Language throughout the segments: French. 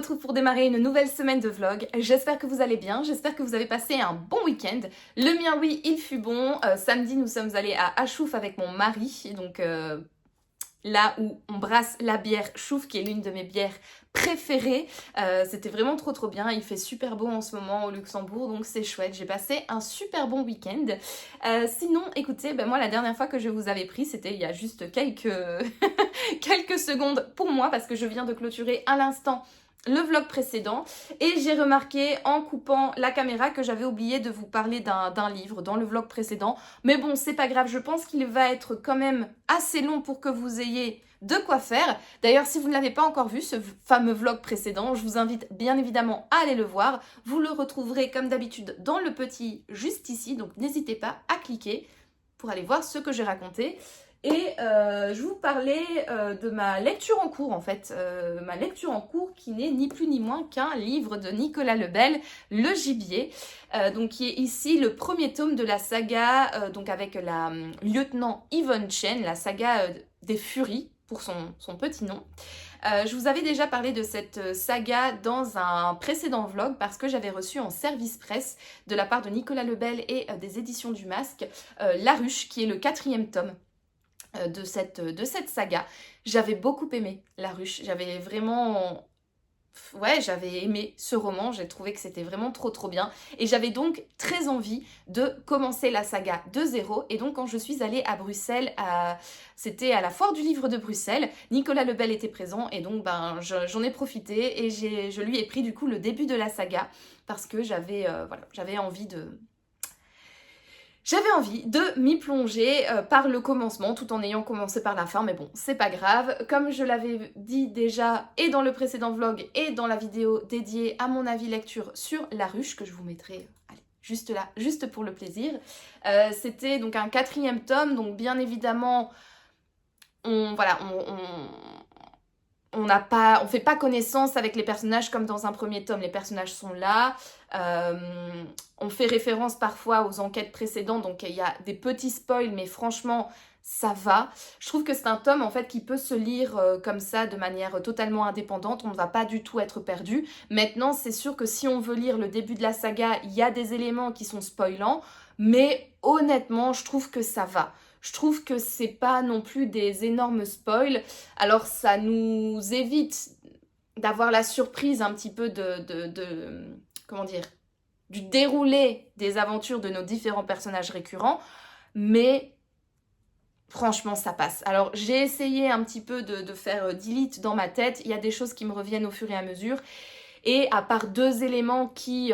retrouve pour démarrer une nouvelle semaine de vlog. J'espère que vous allez bien, j'espère que vous avez passé un bon week-end. Le mien, oui, il fut bon. Samedi, nous sommes allés à Achouf avec mon mari, donc là où on brasse la bière Chouf, qui est l'une de mes bières préférées. C'était vraiment trop bien. Il fait super beau en ce moment au Luxembourg, donc c'est chouette. J'ai passé un super bon week-end. Sinon, écoutez, moi la dernière fois que je vous avais pris, c'était il y a juste quelques quelques secondes pour moi, parce que je viens de clôturer à l'instant le vlog précédent et j'ai remarqué en coupant la caméra que j'avais oublié de vous parler d'un livre dans le vlog précédent. Mais bon, c'est pas grave, je pense qu'il va être quand même assez long pour que vous ayez de quoi faire. D'ailleurs, si vous ne l'avez pas encore vu, ce fameux vlog précédent, je vous invite bien évidemment à aller le voir. Vous le retrouverez comme d'habitude dans le petit juste ici, donc n'hésitez pas à cliquer pour aller voir ce que j'ai raconté. Et je vous parlais de ma lecture en cours en fait, ma lecture en cours qui n'est ni plus ni moins qu'un livre de Nicolas Lebel, Le Gibier, donc qui est ici le premier tome de la saga, donc avec la lieutenant Yvonne Chen, la saga des Furies pour son petit nom. Je vous avais déjà parlé de cette saga dans un précédent vlog parce que j'avais reçu en service presse de la part de Nicolas Lebel et des éditions du Masque, La Ruche, qui est le 4e tome de cette saga. J'avais beaucoup aimé La Ruche, j'avais vraiment... Ouais, j'avais aimé ce roman, j'ai trouvé que c'était vraiment trop bien et j'avais donc très envie de commencer la saga de zéro. Et donc quand je suis allée à Bruxelles, c'était à la foire du livre de Bruxelles, Nicolas Lebel était présent et donc j'en ai profité et je lui ai pris du coup le début de la saga parce que j'avais envie de m'y plonger par le commencement tout en ayant commencé par la fin, mais bon, c'est pas grave. Comme je l'avais dit déjà et dans le précédent vlog et dans la vidéo dédiée à mon avis lecture sur La Ruche, que je vous mettrai juste là, juste pour le plaisir. C'était donc un 4e tome, donc bien évidemment, on fait pas connaissance avec les personnages comme dans un premier tome. Les personnages sont là. On fait référence parfois aux enquêtes précédentes, donc il y a des petits spoils, mais franchement, ça va. Je trouve que c'est un tome en fait qui peut se lire comme ça de manière totalement indépendante. On ne va pas du tout être perdu. Maintenant, c'est sûr que si on veut lire le début de la saga, il y a des éléments qui sont spoilants, mais honnêtement, je trouve que ça va. Je trouve que c'est pas non plus des énormes spoils. Alors ça nous évite d'avoir la surprise un petit peu comment dire, du déroulé des aventures de nos différents personnages récurrents, mais franchement ça passe. Alors j'ai essayé un petit peu de faire delete dans ma tête, il y a des choses qui me reviennent au fur et à mesure, et à part 2 éléments qui,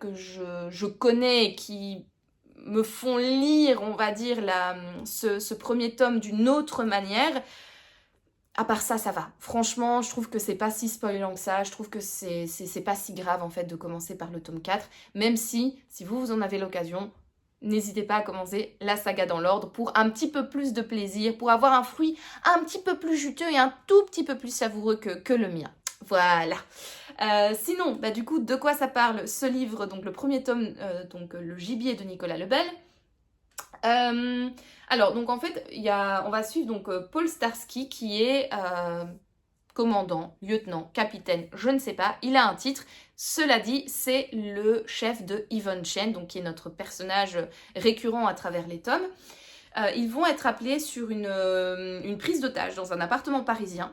que je connais et qui me font lire, on va dire, ce premier tome d'une autre manière. À part ça, ça va. Franchement, je trouve que c'est pas si spoilant que ça. Je trouve que c'est pas si grave, en fait, de commencer par le tome 4. Même si vous en avez l'occasion, n'hésitez pas à commencer la saga dans l'ordre pour un petit peu plus de plaisir, pour avoir un fruit un petit peu plus juteux et un tout petit peu plus savoureux que le mien. Voilà. Sinon, du coup, de quoi ça parle ce livre, donc le premier tome, donc Le Gibier de Nicolas Lebel. Alors, donc en fait, on va suivre donc Paul Starsky qui est commandant, lieutenant, capitaine, je ne sais pas, il a un titre. Cela dit, c'est le chef de Yvonne Chen, donc qui est notre personnage récurrent à travers les tomes. Ils vont être appelés sur une prise d'otage dans un appartement parisien.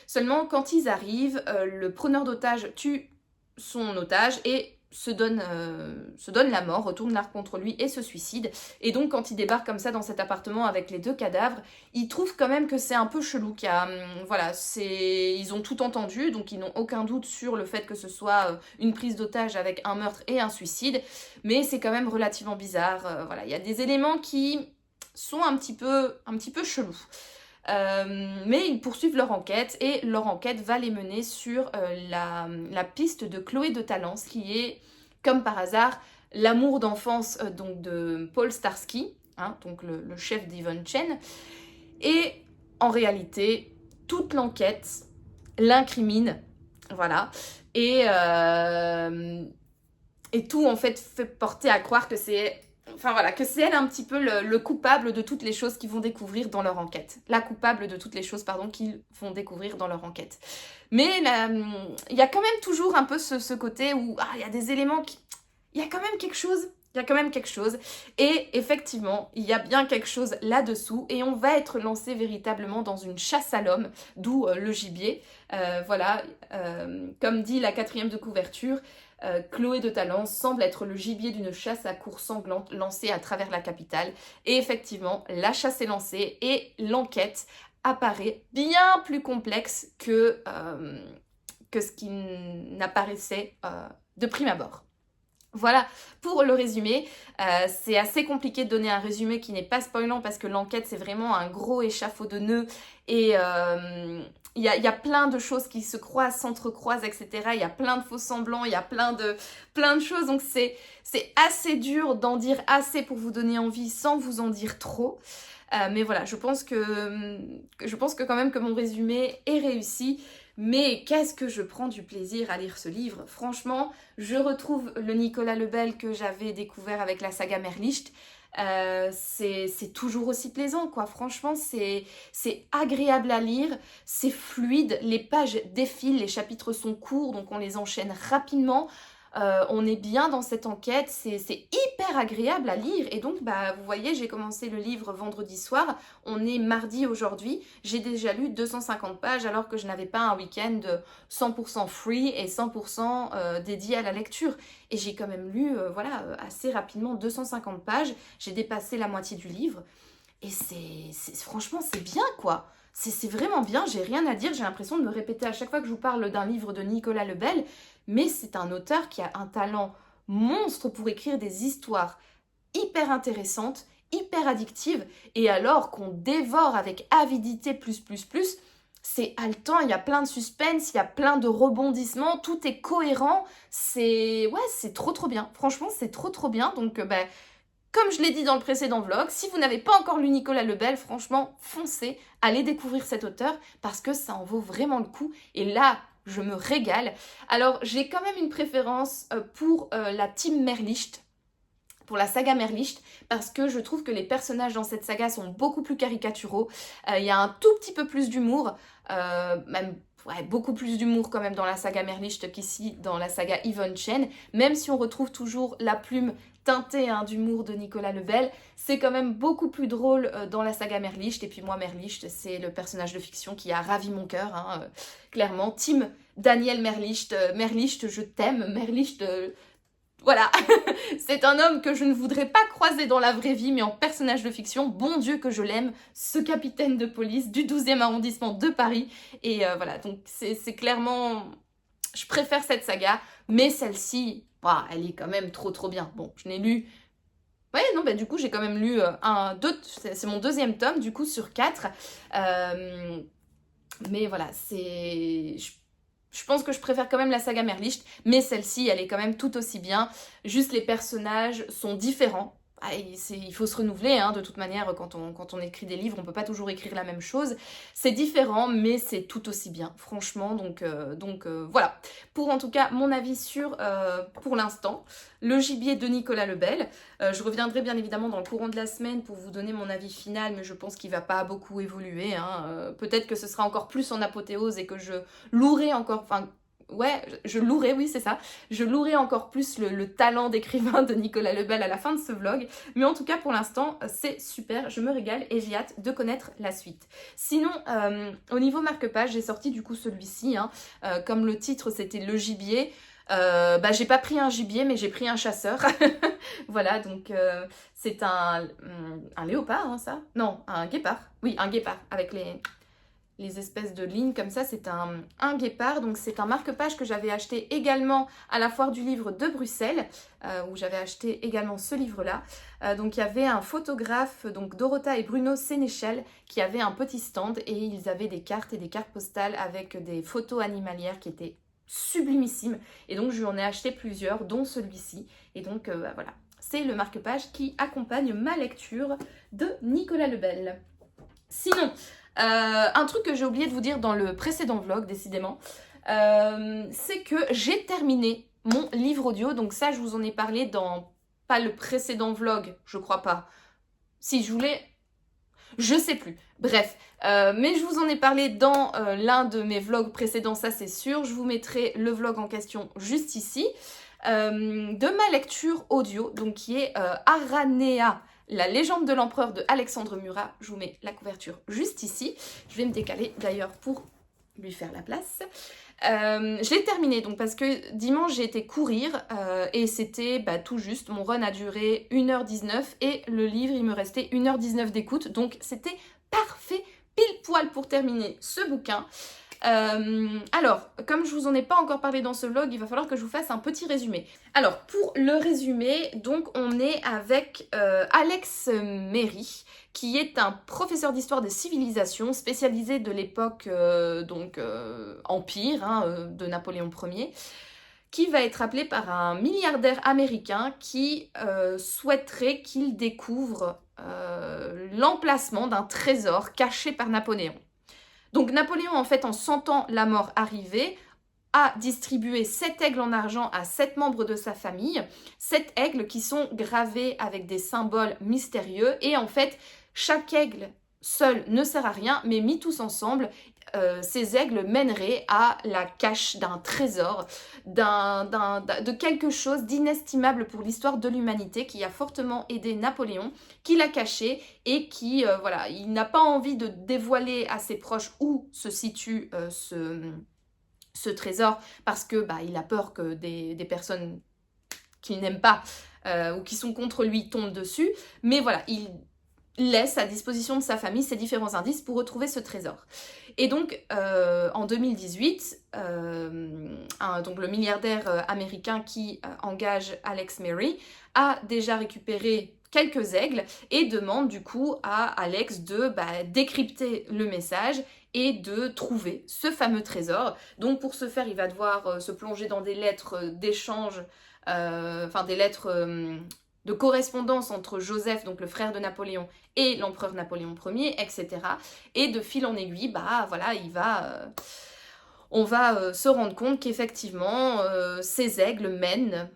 Seulement, quand ils arrivent, le preneur d'otage tue son otage et se donne la mort, retourne l'arc contre lui et se suicide. Et donc, quand il débarque comme ça dans cet appartement avec les 2 cadavres, il trouve quand même que c'est un peu chelou. Ils ont tout entendu, donc ils n'ont aucun doute sur le fait que ce soit une prise d'otage avec un meurtre et un suicide. Mais c'est quand même relativement bizarre. Il y a des éléments qui sont un petit peu chelous. Mais ils poursuivent leur enquête et leur enquête va les mener sur la piste de Chloé de Talence qui est, comme par hasard, l'amour d'enfance donc de Paul Starsky, donc le chef d'Yvonne Chen. Et en réalité, toute l'enquête l'incrimine, voilà, et tout en fait porter à croire que c'est Enfin voilà, que c'est elle un petit peu le coupable de toutes les choses qu'ils vont découvrir dans leur enquête. La coupable de toutes les choses, pardon, qu'ils vont découvrir dans leur enquête. Mais il y a quand même toujours un peu ce côté où il y a des éléments qui... Il y a quand même quelque chose. Il y a quand même quelque chose. Et effectivement, il y a bien quelque chose là-dessous. Et on va être lancé véritablement dans une chasse à l'homme, d'où le gibier. Voilà, comme dit la 4e de couverture, Chloé de Talence semble être le gibier d'une chasse à course sanglante lancée à travers la capitale. Et effectivement, la chasse est lancée et l'enquête apparaît bien plus complexe que ce qui n'apparaissait de prime abord. Voilà pour le résumé. C'est assez compliqué de donner un résumé qui n'est pas spoilant parce que l'enquête c'est vraiment un gros échafaud de nœuds et il y a plein de choses qui se croisent, s'entrecroisent, etc. Il y a plein de faux semblants, il y a plein de choses. Donc c'est assez dur d'en dire assez pour vous donner envie sans vous en dire trop. Mais voilà, je pense que quand même que mon résumé est réussi. Mais qu'est-ce que je prends du plaisir à lire ce livre. Franchement, je retrouve le Nicolas Lebel que j'avais découvert avec la saga Merlicht. C'est toujours aussi plaisant, quoi. Franchement, c'est agréable à lire, c'est fluide, les pages défilent, les chapitres sont courts, donc on les enchaîne rapidement. On est bien dans cette enquête, c'est hyper agréable à lire. Et donc, vous voyez, j'ai commencé le livre vendredi soir, on est mardi aujourd'hui, j'ai déjà lu 250 pages alors que je n'avais pas un week-end 100% free et 100% dédié à la lecture. Et j'ai quand même lu, assez rapidement 250 pages, j'ai dépassé la moitié du livre. Et franchement, c'est bien, quoi. C'est vraiment bien, j'ai rien à dire, j'ai l'impression de me répéter à chaque fois que je vous parle d'un livre de Nicolas Lebel, mais c'est un auteur qui a un talent monstre pour écrire des histoires hyper intéressantes, hyper addictives, et alors qu'on dévore avec avidité plus, c'est haletant, il y a plein de suspense, il y a plein de rebondissements, tout est cohérent, c'est trop bien, franchement c'est trop bien, donc comme je l'ai dit dans le précédent vlog, si vous n'avez pas encore lu Nicolas Lebel, franchement, foncez, allez découvrir cet auteur parce que ça en vaut vraiment le coup. Et là, je me régale. Alors, j'ai quand même une préférence pour la team Merlicht, pour la saga Merlicht, parce que je trouve que les personnages dans cette saga sont beaucoup plus caricaturaux. Il y a un tout petit peu plus d'humour, même... Ouais, beaucoup plus d'humour quand même dans la saga Merlicht qu'ici dans la saga Yvonne Chen, même si on retrouve toujours la plume teintée d'humour de Nicolas Lebel, c'est quand même beaucoup plus drôle dans la saga Merlicht. Et puis moi, Merlicht, c'est le personnage de fiction qui a ravi mon cœur, clairement. Team Daniel Merlicht, Merlicht, je t'aime, Merlicht... Voilà, c'est un homme que je ne voudrais pas croiser dans la vraie vie, mais en personnage de fiction, bon Dieu que je l'aime, ce capitaine de police du 12e arrondissement de Paris. Et voilà, donc c'est clairement... Je préfère cette saga, mais celle-ci, elle est quand même trop bien. Bon, je n'ai lu... Ouais, non, du coup, j'ai quand même lu c'est mon 2e tome, du coup, sur 4. Mais voilà, je pense que je préfère quand même la saga Merlicht, mais celle-ci, elle est quand même tout aussi bien. Juste les personnages sont différents. Il faut se renouveler, de toute manière, quand on écrit des livres, on peut pas toujours écrire la même chose. C'est différent, mais c'est tout aussi bien, franchement. Donc voilà, pour en tout cas mon avis sur, pour l'instant, le gibier de Nicolas Lebel. Je reviendrai bien évidemment dans le courant de la semaine pour vous donner mon avis final, mais je pense qu'il va pas beaucoup évoluer. Peut-être que ce sera encore plus en apothéose et que je louerai encore... Ouais, je louerai, oui c'est ça, je louerai encore plus le talent d'écrivain de Nicolas Lebel à la fin de ce vlog, mais en tout cas pour l'instant c'est super, je me régale et j'ai hâte de connaître la suite. Sinon, au niveau marque-page, j'ai sorti du coup celui-ci, comme le titre c'était le gibier, j'ai pas pris un gibier mais j'ai pris un chasseur, voilà donc c'est un léopard ça? Non, un guépard, oui un guépard avec les espèces de lignes comme ça, c'est un guépard, donc c'est un marque-page que j'avais acheté également à la foire du livre de Bruxelles, où j'avais acheté également ce livre-là. Donc il y avait un photographe, donc Dorota et Bruno Sénéchal, qui avaient un petit stand et ils avaient des cartes et des cartes postales avec des photos animalières qui étaient sublimissimes. Et donc je lui en ai acheté plusieurs, dont celui-ci. Et donc voilà, c'est le marque-page qui accompagne ma lecture de Nicolas Lebel. Sinon... un truc que j'ai oublié de vous dire dans le précédent vlog, décidément, c'est que j'ai terminé mon livre audio. Donc ça, je vous en ai parlé dans pas le précédent vlog, je crois pas. Si, je voulais... Je sais plus. Bref, mais je vous en ai parlé dans l'un de mes vlogs précédents, ça c'est sûr. Je vous mettrai le vlog en question juste ici. De ma lecture audio, donc qui est Aranea, la légende de l'empereur de Alexandre Murat. Je vous mets la couverture juste ici. Je vais me décaler d'ailleurs pour lui faire la place. Je l'ai terminé donc parce que dimanche j'ai été courir et c'était tout juste, mon run a duré 1h19 et le livre il me restait 1h19 d'écoute, donc c'était parfait, pile poil pour terminer ce bouquin. Alors, comme je vous en ai pas encore parlé dans ce vlog, il va falloir que je vous fasse un petit résumé. Alors, pour le résumé, donc on est avec Alex Méry, qui est un professeur d'histoire des civilisations spécialisé de l'époque Empire de Napoléon Ier, qui va être appelé par un milliardaire américain qui souhaiterait qu'il découvre l'emplacement d'un trésor caché par Napoléon. Donc Napoléon, en fait, en sentant la mort arriver, a distribué 7 aigles en argent à 7 membres de sa famille. 7 aigles qui sont gravés avec des symboles mystérieux. Et en fait, chaque aigle seul ne sert à rien, mais mis tous ensemble, ces aigles mèneraient à la cache d'un trésor, de quelque chose d'inestimable pour l'histoire de l'humanité qui a fortement aidé Napoléon, qui l'a caché et qui, voilà, il n'a pas envie de dévoiler à ses proches où se situe ce trésor parce que il a peur que des personnes qu'il n'aime pas ou qui sont contre lui tombent dessus. Mais voilà, il laisse à disposition de sa famille ces différents indices pour retrouver ce trésor. Et donc, en 2018, donc le milliardaire américain qui engage Alex Méry a déjà récupéré quelques aigles et demande du coup à Alex de décrypter le message et de trouver ce fameux trésor. Donc pour ce faire, il va devoir se plonger dans des lettres d'échange, des lettres de correspondance entre Joseph, donc le frère de Napoléon, et l'empereur Napoléon Ier, etc. Et de fil en aiguille, on va se rendre compte qu'effectivement, ces aigles mènent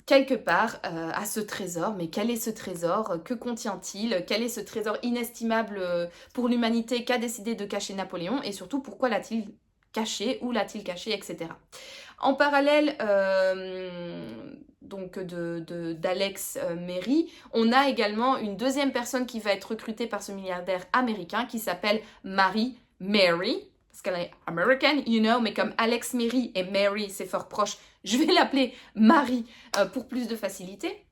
quelque part à ce trésor. Mais quel est ce trésor? Que contient-il? Quel est ce trésor inestimable pour l'humanité qu'a décidé de cacher Napoléon? Et surtout, pourquoi l'a-t-il caché? Où l'a-t-il caché? Etc. En parallèle d'Alex Méry, on a également une deuxième personne qui va être recrutée par ce milliardaire américain qui s'appelle Mary Mary, parce qu'elle est American, mais comme Alex Méry et Mary, c'est fort proche, je vais l'appeler Marie pour plus de facilité.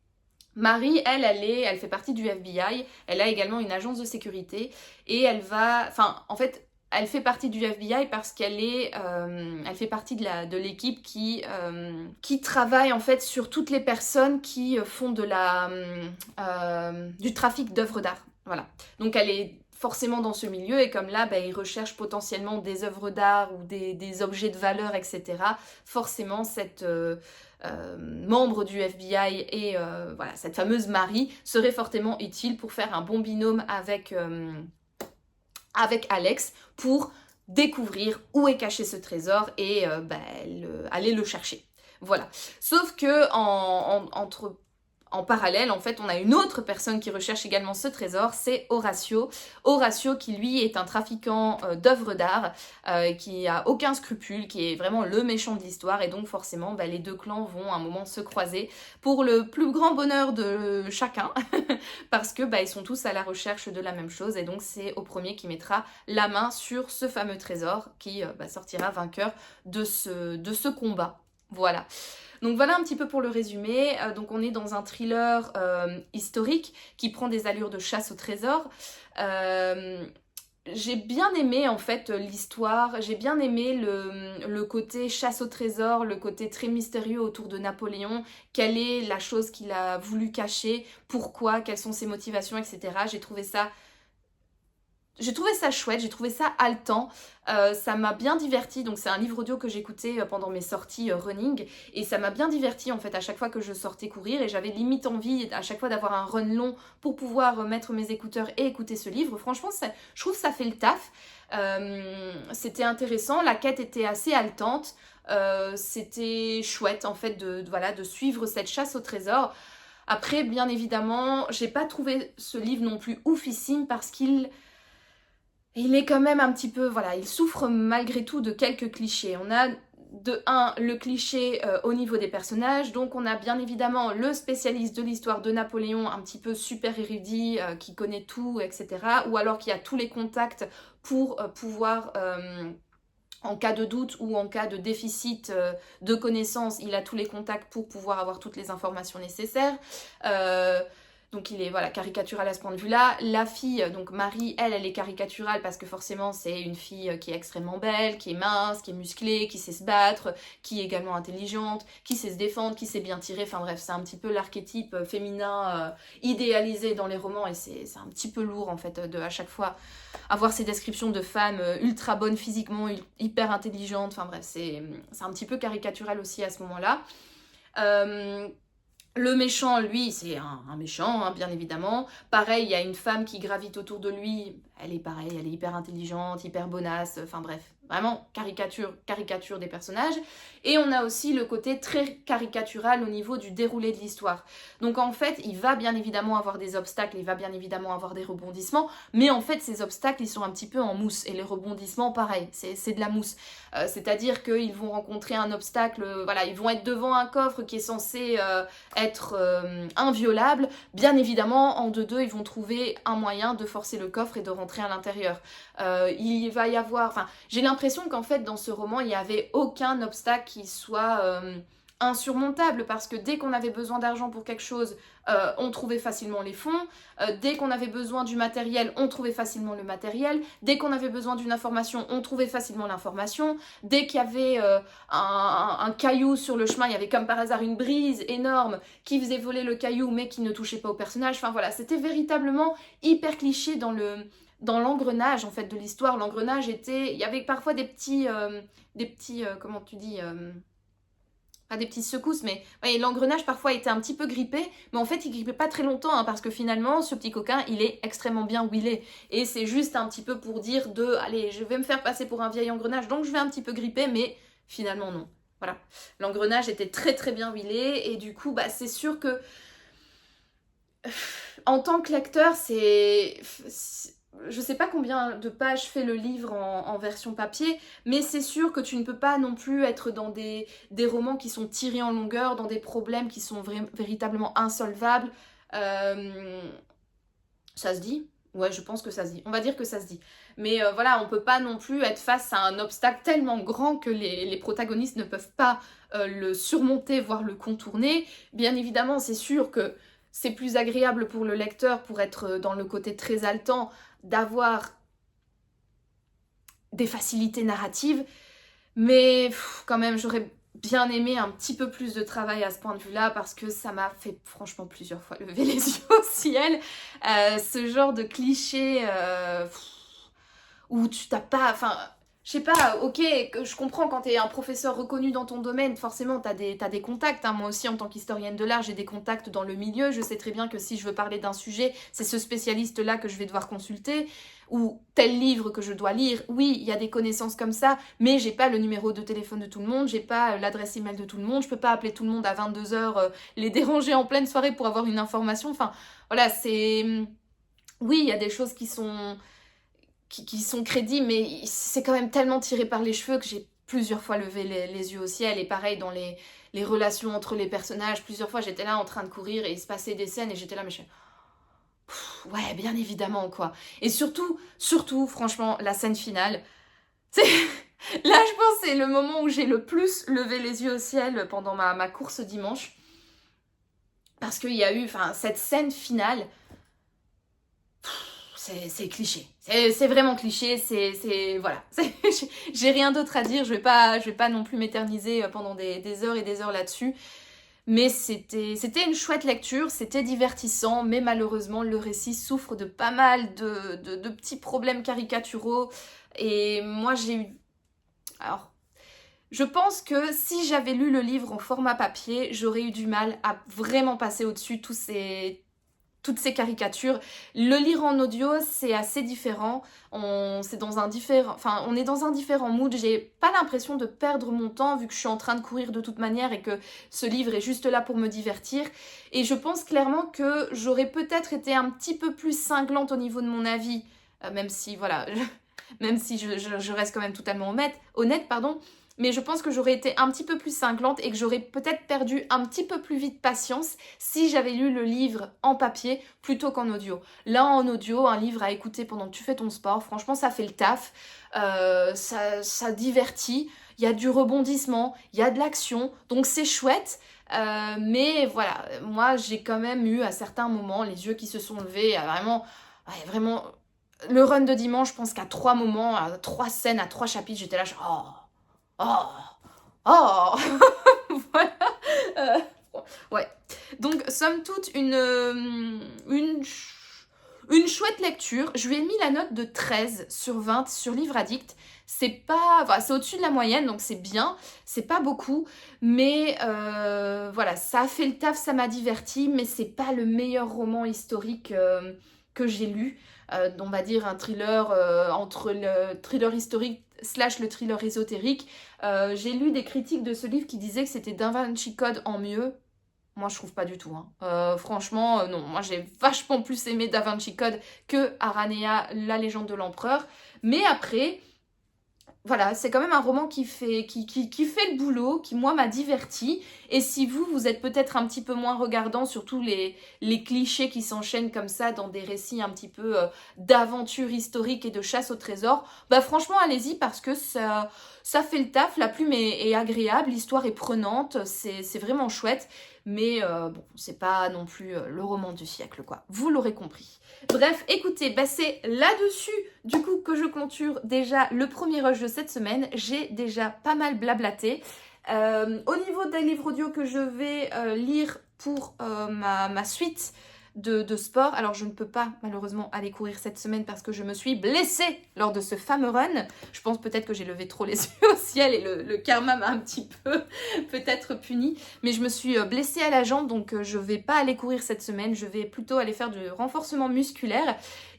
Marie, elle fait partie du FBI, elle a également une agence de sécurité et elle fait partie du FBI parce elle fait partie de l'équipe qui travaille en fait sur toutes les personnes qui font du trafic d'œuvres d'art. Voilà. Donc elle est forcément dans ce milieu et comme là, ils recherchent potentiellement des œuvres d'art ou des objets de valeur, etc. Forcément, cette membre du FBI et cette fameuse Marie serait fortement utile pour faire un bon binôme avec Alex pour découvrir où est caché ce trésor et aller le chercher. Voilà. Sauf que en parallèle, en fait, on a une autre personne qui recherche également ce trésor, c'est Horatio. Horatio qui, lui, est un trafiquant d'œuvres d'art, qui a aucun scrupule, qui est vraiment le méchant de l'histoire. Et donc, forcément, les deux clans vont à un moment se croiser pour le plus grand bonheur de chacun. Parce que ils sont tous à la recherche de la même chose. Et donc, c'est au premier qui mettra la main sur ce fameux trésor qui sortira vainqueur de ce combat. Voilà. Donc voilà un petit peu pour le résumé. Donc on est dans un thriller historique qui prend des allures de chasse au trésor. J'ai bien aimé en fait l'histoire, j'ai bien aimé le côté chasse au trésor, le côté très mystérieux autour de Napoléon. Quelle est la chose qu'il a voulu cacher, pourquoi, quelles sont ses motivations, etc. J'ai trouvé ça chouette, j'ai trouvé ça haletant, ça m'a bien divertie. Donc c'est un livre audio que j'écoutais pendant mes sorties running et ça m'a bien divertie en fait à chaque fois que je sortais courir et j'avais limite envie à chaque fois d'avoir un run long pour pouvoir mettre mes écouteurs et écouter ce livre. Franchement, je trouve que ça fait le taf, c'était intéressant, la quête était assez haletante, c'était chouette en fait de suivre cette chasse au trésor. Après, bien évidemment, j'ai pas trouvé ce livre non plus oufissime parce qu'il est quand même un petit peu, voilà, il souffre malgré tout de quelques clichés. On a de un, le cliché au niveau des personnages, donc on a bien évidemment le spécialiste de l'histoire de Napoléon, un petit peu super érudit, qui connaît tout, etc. Ou alors qui a tous les contacts pour pouvoir... en cas de doute ou en cas de déficit de connaissances, il a tous les contacts pour pouvoir avoir toutes les informations nécessaires. Donc il est voilà, caricatural à ce point de vue-là. La fille, donc Marie, elle est caricaturale parce que forcément c'est une fille qui est extrêmement belle, qui est mince, qui est musclée, qui sait se battre, qui est également intelligente, qui sait se défendre, qui sait bien tirer. Enfin bref, c'est un petit peu l'archétype féminin idéalisé dans les romans et c'est un petit peu lourd en fait de à chaque fois avoir ces descriptions de femmes ultra bonnes physiquement, hyper intelligentes. Enfin bref, c'est un petit peu caricatural aussi à ce moment-là. Le méchant, lui, c'est un méchant, hein, bien évidemment. Pareil, il y a une femme qui gravite autour de lui. Elle est pareille, elle est hyper intelligente, hyper bonasse. Enfin bref, vraiment caricature des personnages. Et on a aussi le côté très caricatural au niveau du déroulé de l'histoire. Donc en fait, il va bien évidemment avoir des obstacles, il va bien évidemment avoir des rebondissements. Mais en fait, ces obstacles, ils sont un petit peu en mousse. Et les rebondissements, pareil, c'est de la mousse. C'est-à-dire qu'ils vont rencontrer un obstacle, voilà, ils vont être devant un coffre qui est censé être inviolable. Bien évidemment, en 2-2, ils vont trouver un moyen de forcer le coffre et de rentrer à l'intérieur. Il va y avoir... Enfin, j'ai l'impression qu'en fait, dans ce roman, il n'y avait aucun obstacle qui soit insurmontable, parce que dès qu'on avait besoin d'argent pour quelque chose, on trouvait facilement les fonds. Dès qu'on avait besoin du matériel, on trouvait facilement le matériel. Dès qu'on avait besoin d'une information, on trouvait facilement l'information. Dès qu'il y avait un caillou sur le chemin, il y avait comme par hasard une brise énorme qui faisait voler le caillou mais qui ne touchait pas au personnage. Enfin voilà, c'était véritablement hyper cliché dans l'engrenage en fait de l'histoire. L'engrenage était... Il y avait parfois des petits comment tu dis pas des petites secousses, mais ouais, l'engrenage parfois était un petit peu grippé, mais en fait il grippait pas très longtemps, hein, parce que finalement ce petit coquin il est extrêmement bien huilé, et c'est juste un petit peu pour dire allez, je vais me faire passer pour un vieil engrenage, donc je vais un petit peu gripper, mais finalement non. Voilà, l'engrenage était très très bien huilé, et du coup bah c'est sûr que en tant que lecteur, je sais pas combien de pages fait le livre en version papier, mais c'est sûr que tu ne peux pas non plus être dans des romans qui sont tirés en longueur, dans des problèmes qui sont véritablement insolvables. Ça se dit? Ouais, je pense que ça se dit. On va dire que ça se dit. Mais voilà, on peut pas non plus être face à un obstacle tellement grand que les protagonistes ne peuvent pas le surmonter, voire le contourner. Bien évidemment, c'est sûr que c'est plus agréable pour le lecteur, pour être dans le côté très haletant, d'avoir des facilités narratives, mais quand même j'aurais bien aimé un petit peu plus de travail à ce point de vue-là, parce que ça m'a fait franchement plusieurs fois lever les yeux au ciel. Ce genre de cliché où tu t'as pas... Enfin, je sais pas, ok, je comprends quand t'es un professeur reconnu dans ton domaine, forcément t'as des contacts, hein. Moi aussi en tant qu'historienne de l'art, j'ai des contacts dans le milieu, je sais très bien que si je veux parler d'un sujet, c'est ce spécialiste-là que je vais devoir consulter, ou tel livre que je dois lire. Oui, il y a des connaissances comme ça, mais j'ai pas le numéro de téléphone de tout le monde, j'ai pas l'adresse email de tout le monde, je peux pas appeler tout le monde à 22h, les déranger en pleine soirée pour avoir une information, enfin voilà, c'est... Oui, il y a des choses qui sont crédibles, mais c'est quand même tellement tiré par les cheveux que j'ai plusieurs fois levé les yeux au ciel. Et pareil dans les relations entre les personnages, plusieurs fois j'étais là en train de courir et il se passait des scènes et j'étais là mais ouais, bien évidemment quoi. Et surtout, franchement, la scène finale, c'est... Là je pense que c'est le moment où j'ai le plus levé les yeux au ciel pendant ma course dimanche, parce qu'il y a eu cette scène finale. C'est cliché, c'est vraiment cliché, voilà, j'ai rien d'autre à dire, je vais pas non plus m'éterniser pendant des heures et des heures là-dessus, mais c'était une chouette lecture, c'était divertissant, mais malheureusement le récit souffre de pas mal de petits problèmes caricaturaux, et moi j'ai eu... Alors, je pense que si j'avais lu le livre en format papier, j'aurais eu du mal à vraiment passer au-dessus tous toutes ces caricatures. Le lire en audio, c'est assez différent. On est dans un différent mood. J'ai pas l'impression de perdre mon temps vu que je suis en train de courir de toute manière et que ce livre est juste là pour me divertir. Et je pense clairement que j'aurais peut-être été un petit peu plus cinglante au niveau de mon avis, même si voilà, même si je reste quand même totalement honnête, pardon. Mais je pense que j'aurais été un petit peu plus cinglante et que j'aurais peut-être perdu un petit peu plus vite patience si j'avais lu le livre en papier plutôt qu'en audio. Là, en audio, un livre à écouter pendant que tu fais ton sport, franchement, ça fait le taf, ça divertit, il y a du rebondissement, il y a de l'action, donc c'est chouette. Mais voilà, moi, j'ai quand même eu à certains moments les yeux qui se sont levés, vraiment, le run de dimanche, je pense qu'à 3 moments, à 3 scènes, à 3 chapitres, j'étais là, oh, oh, voilà. Ouais. Donc, somme toute, une chouette lecture. Je lui ai mis la note de 13 sur 20 sur Livre Addict. C'est au-dessus de la moyenne, donc c'est bien. C'est pas beaucoup, mais voilà, ça a fait le taf, ça m'a diverti, mais c'est pas le meilleur roman historique que j'ai lu. On va dire un thriller entre le thriller historique / le thriller ésotérique. J'ai lu des critiques de ce livre qui disaient que c'était Da Vinci Code en mieux. Moi, je trouve pas du tout. Franchement, non. Moi, j'ai vachement plus aimé Da Vinci Code que Aranea, la légende de l'empereur. Mais après, voilà, c'est quand même un roman qui fait le boulot, qui, moi, m'a diverti. Et si vous êtes peut-être un petit peu moins regardant sur tous les clichés qui s'enchaînent comme ça dans des récits un petit peu d'aventure historique et de chasse au trésor, bah franchement, allez-y parce que ça fait le taf, la plume est agréable, l'histoire est prenante, c'est vraiment chouette. Mais bon, c'est pas non plus le roman du siècle, quoi. Vous l'aurez compris. Bref, écoutez, c'est là-dessus, du coup, que je clôture déjà le premier rush de cette semaine. J'ai déjà pas mal blablaté. Au niveau des livres audio que je vais lire pour ma suite de sport, alors je ne peux pas malheureusement aller courir cette semaine parce que je me suis blessée lors de ce fameux run. Je pense peut-être que j'ai levé trop les yeux au ciel et le karma m'a un petit peu peut-être puni, mais je me suis blessée à la jambe, donc je vais pas aller courir cette semaine, je vais plutôt aller faire du renforcement musculaire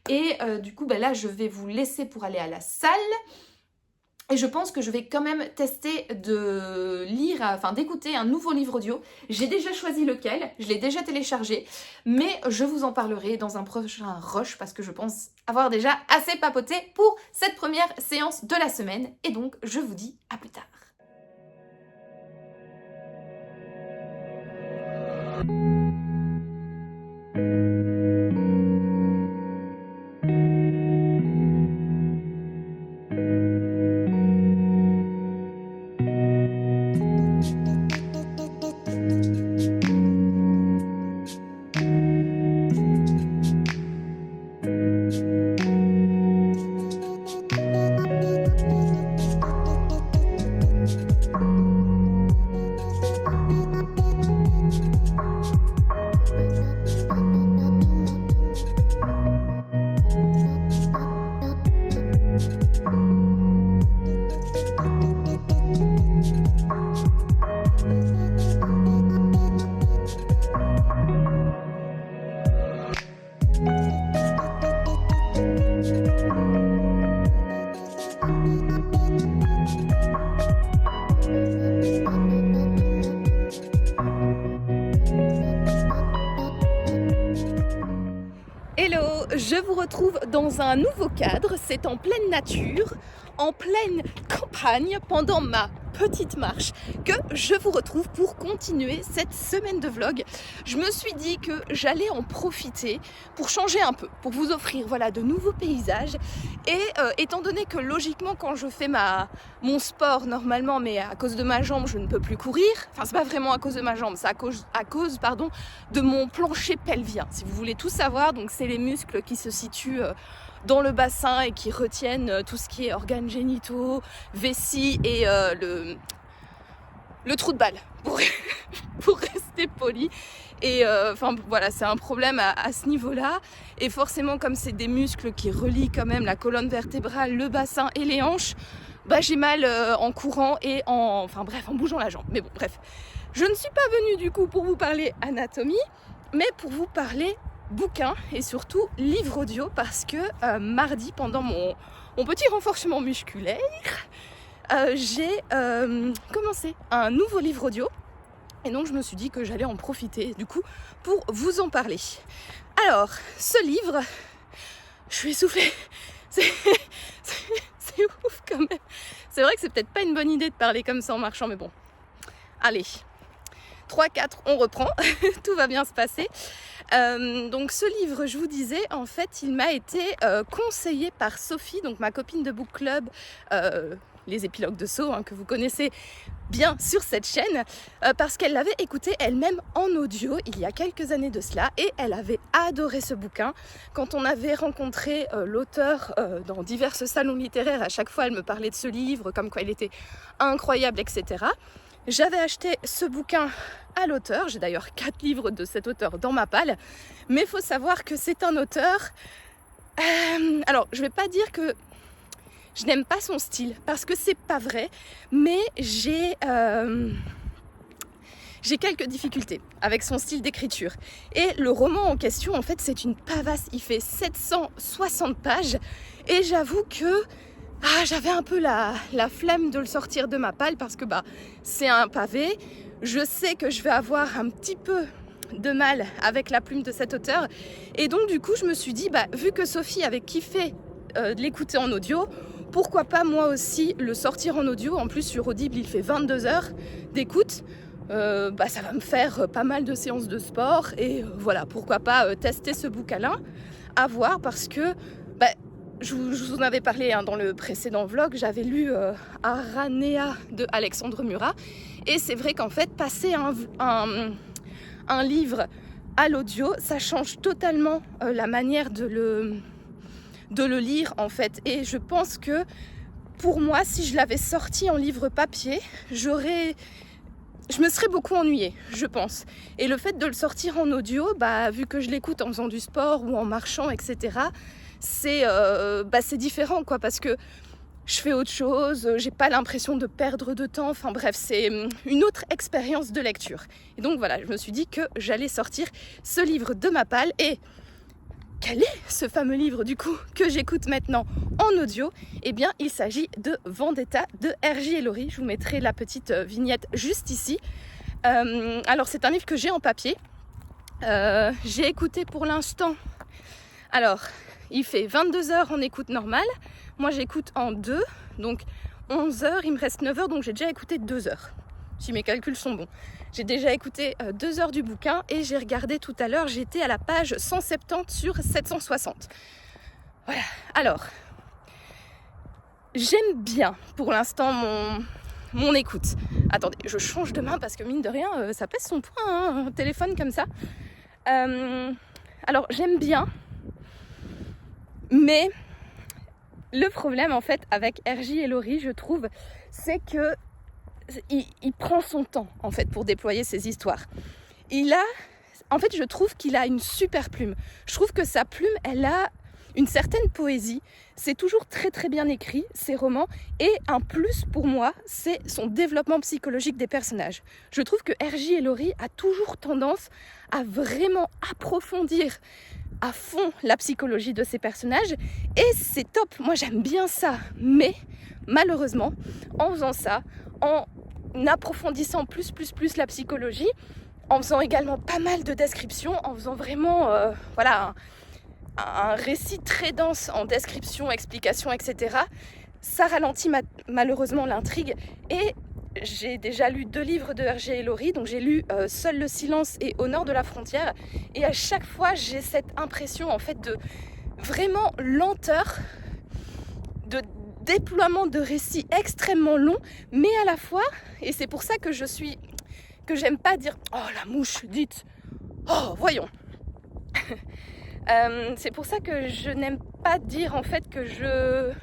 et du coup là je vais vous laisser pour aller à la salle. Et je pense que je vais quand même tester d'écouter un nouveau livre audio. J'ai déjà choisi lequel, je l'ai déjà téléchargé, mais je vous en parlerai dans un prochain rush parce que je pense avoir déjà assez papoté pour cette première séance de la semaine. Et donc, je vous dis à plus tard. Hello, je vous retrouve dans un nouveau cadre, c'est en pleine nature, en pleine campagne, pendant ma petite marche, que je vous retrouve pour continuer cette semaine de vlog. Je me suis dit que j'allais en profiter pour changer un peu, pour vous offrir de nouveaux paysages. Et étant donné que logiquement quand je fais mon sport normalement, mais à cause de ma jambe je ne peux plus courir, enfin c'est pas vraiment à cause de ma jambe, c'est à cause de mon plancher pelvien. Si vous voulez tout savoir, donc c'est les muscles qui se situent dans le bassin et qui retiennent tout ce qui est organes génitaux, vessie et le trou de balle, pour rester poli. Et c'est un problème à ce niveau-là. Et forcément, comme c'est des muscles qui relient quand même la colonne vertébrale, le bassin et les hanches, j'ai mal en courant et en bougeant la jambe. Mais bon, bref. Je ne suis pas venue du coup pour vous parler anatomie, mais pour vous parler bouquin et surtout livre audio parce que mardi, pendant mon petit renforcement musculaire, j'ai commencé un nouveau livre audio et donc je me suis dit que j'allais en profiter du coup pour vous en parler. Alors, ce livre, je suis essoufflée, c'est ouf quand même. C'est vrai que c'est peut-être pas une bonne idée de parler comme ça en marchant, mais bon, allez, 3-4, on reprend, tout va bien se passer. Donc ce livre, je vous disais, en fait, il m'a été conseillé par Sophie, donc ma copine de book club, les épilogues de So, que vous connaissez bien sur cette chaîne, parce qu'elle l'avait écouté elle-même en audio il y a quelques années de cela, et elle avait adoré ce bouquin. Quand on avait rencontré l'auteur dans divers salons littéraires, à chaque fois elle me parlait de ce livre, comme quoi il était incroyable, etc. J'avais acheté ce bouquin à l'auteur, j'ai d'ailleurs 4 livres de cet auteur dans ma palle, mais il faut savoir que c'est un auteur... alors, je vais pas dire que je n'aime pas son style, parce que c'est pas vrai, mais j'ai quelques difficultés avec son style d'écriture. Et le roman en question, en fait, c'est une pavasse, il fait 760 pages, et j'avoue que j'avais un peu la flemme de le sortir de ma palle parce que c'est un pavé. Je sais que je vais avoir un petit peu de mal avec la plume de cet auteur. Et donc du coup, je me suis dit, vu que Sophie avait kiffé de l'écouter en audio, pourquoi pas moi aussi le sortir en audio. En plus, sur Audible, il fait 22 heures d'écoute. Ça va me faire pas mal de séances de sport. Et voilà, pourquoi pas tester ce bouquin-là, à voir, parce que... je vous en avais parlé dans le précédent vlog, j'avais lu Aranea de Alexandre Murat, et c'est vrai qu'en fait passer un livre à l'audio, ça change totalement la manière de le lire en fait, et je pense que pour moi, si je l'avais sorti en livre papier, je me serais beaucoup ennuyée, je pense. Et le fait de le sortir en audio, vu que je l'écoute en faisant du sport ou en marchant, etc., c'est différent, quoi, parce que je fais autre chose, j'ai pas l'impression de perdre de temps, enfin bref, c'est une autre expérience de lecture. Et donc voilà, je me suis dit que j'allais sortir ce livre de ma palle. Et quel est ce fameux livre du coup que j'écoute maintenant en audio? Eh bien, il s'agit de Vendetta de R.J. Ellory. Je vous mettrai la petite vignette juste ici. Alors c'est un livre que j'ai en papier. J'ai écouté pour l'instant... Alors, il fait 22 heures en écoute normale. Moi, j'écoute en 2. Donc, 11 heures, il me reste 9 heures. Donc, j'ai déjà écouté 2 heures. Si mes calculs sont bons. J'ai déjà écouté 2 heures du bouquin. Et j'ai regardé tout à l'heure, j'étais à la page 170 sur 760. Voilà. Alors, j'aime bien pour l'instant mon écoute. Attendez, je change de main parce que mine de rien, ça pèse son poids, un téléphone comme ça. Alors, j'aime bien. Mais le problème en fait avec R.J. Ellory, je trouve, c'est que il prend son temps en fait pour déployer ses histoires. En fait, je trouve qu'il a une super plume. Je trouve que sa plume, elle a une certaine poésie. C'est toujours très très bien écrit, ces romans. Et un plus pour moi, c'est son développement psychologique des personnages. Je trouve que R.J. Ellory a toujours tendance à vraiment approfondir à fond la psychologie de ces personnages, et c'est top, moi j'aime bien ça, mais malheureusement en faisant ça, en approfondissant plus la psychologie, en faisant également pas mal de descriptions, en faisant vraiment un récit très dense en description, explication, etc., ça ralentit malheureusement l'intrigue. Et j'ai déjà lu 2 livres de R.J. Ellory, donc j'ai lu Seul le silence et Au nord de la frontière, et à chaque fois j'ai cette impression en fait de vraiment lenteur, de déploiement de récits extrêmement longs, mais à la fois, et c'est pour ça que j'aime pas dire « Oh la mouche, dites, oh voyons !» c'est pour ça que je n'aime pas dire en fait que je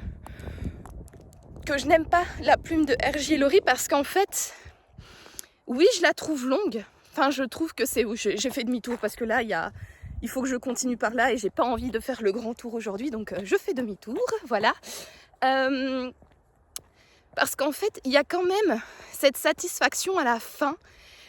n'aime pas la plume de R.J. Ellory, parce qu'en fait, oui, je la trouve longue. Enfin, je trouve que c'est... J'ai fait demi-tour parce que là, il faut que je continue par là et j'ai pas envie de faire le grand tour aujourd'hui, donc je fais demi-tour, voilà. Parce qu'en fait, il y a quand même cette satisfaction à la fin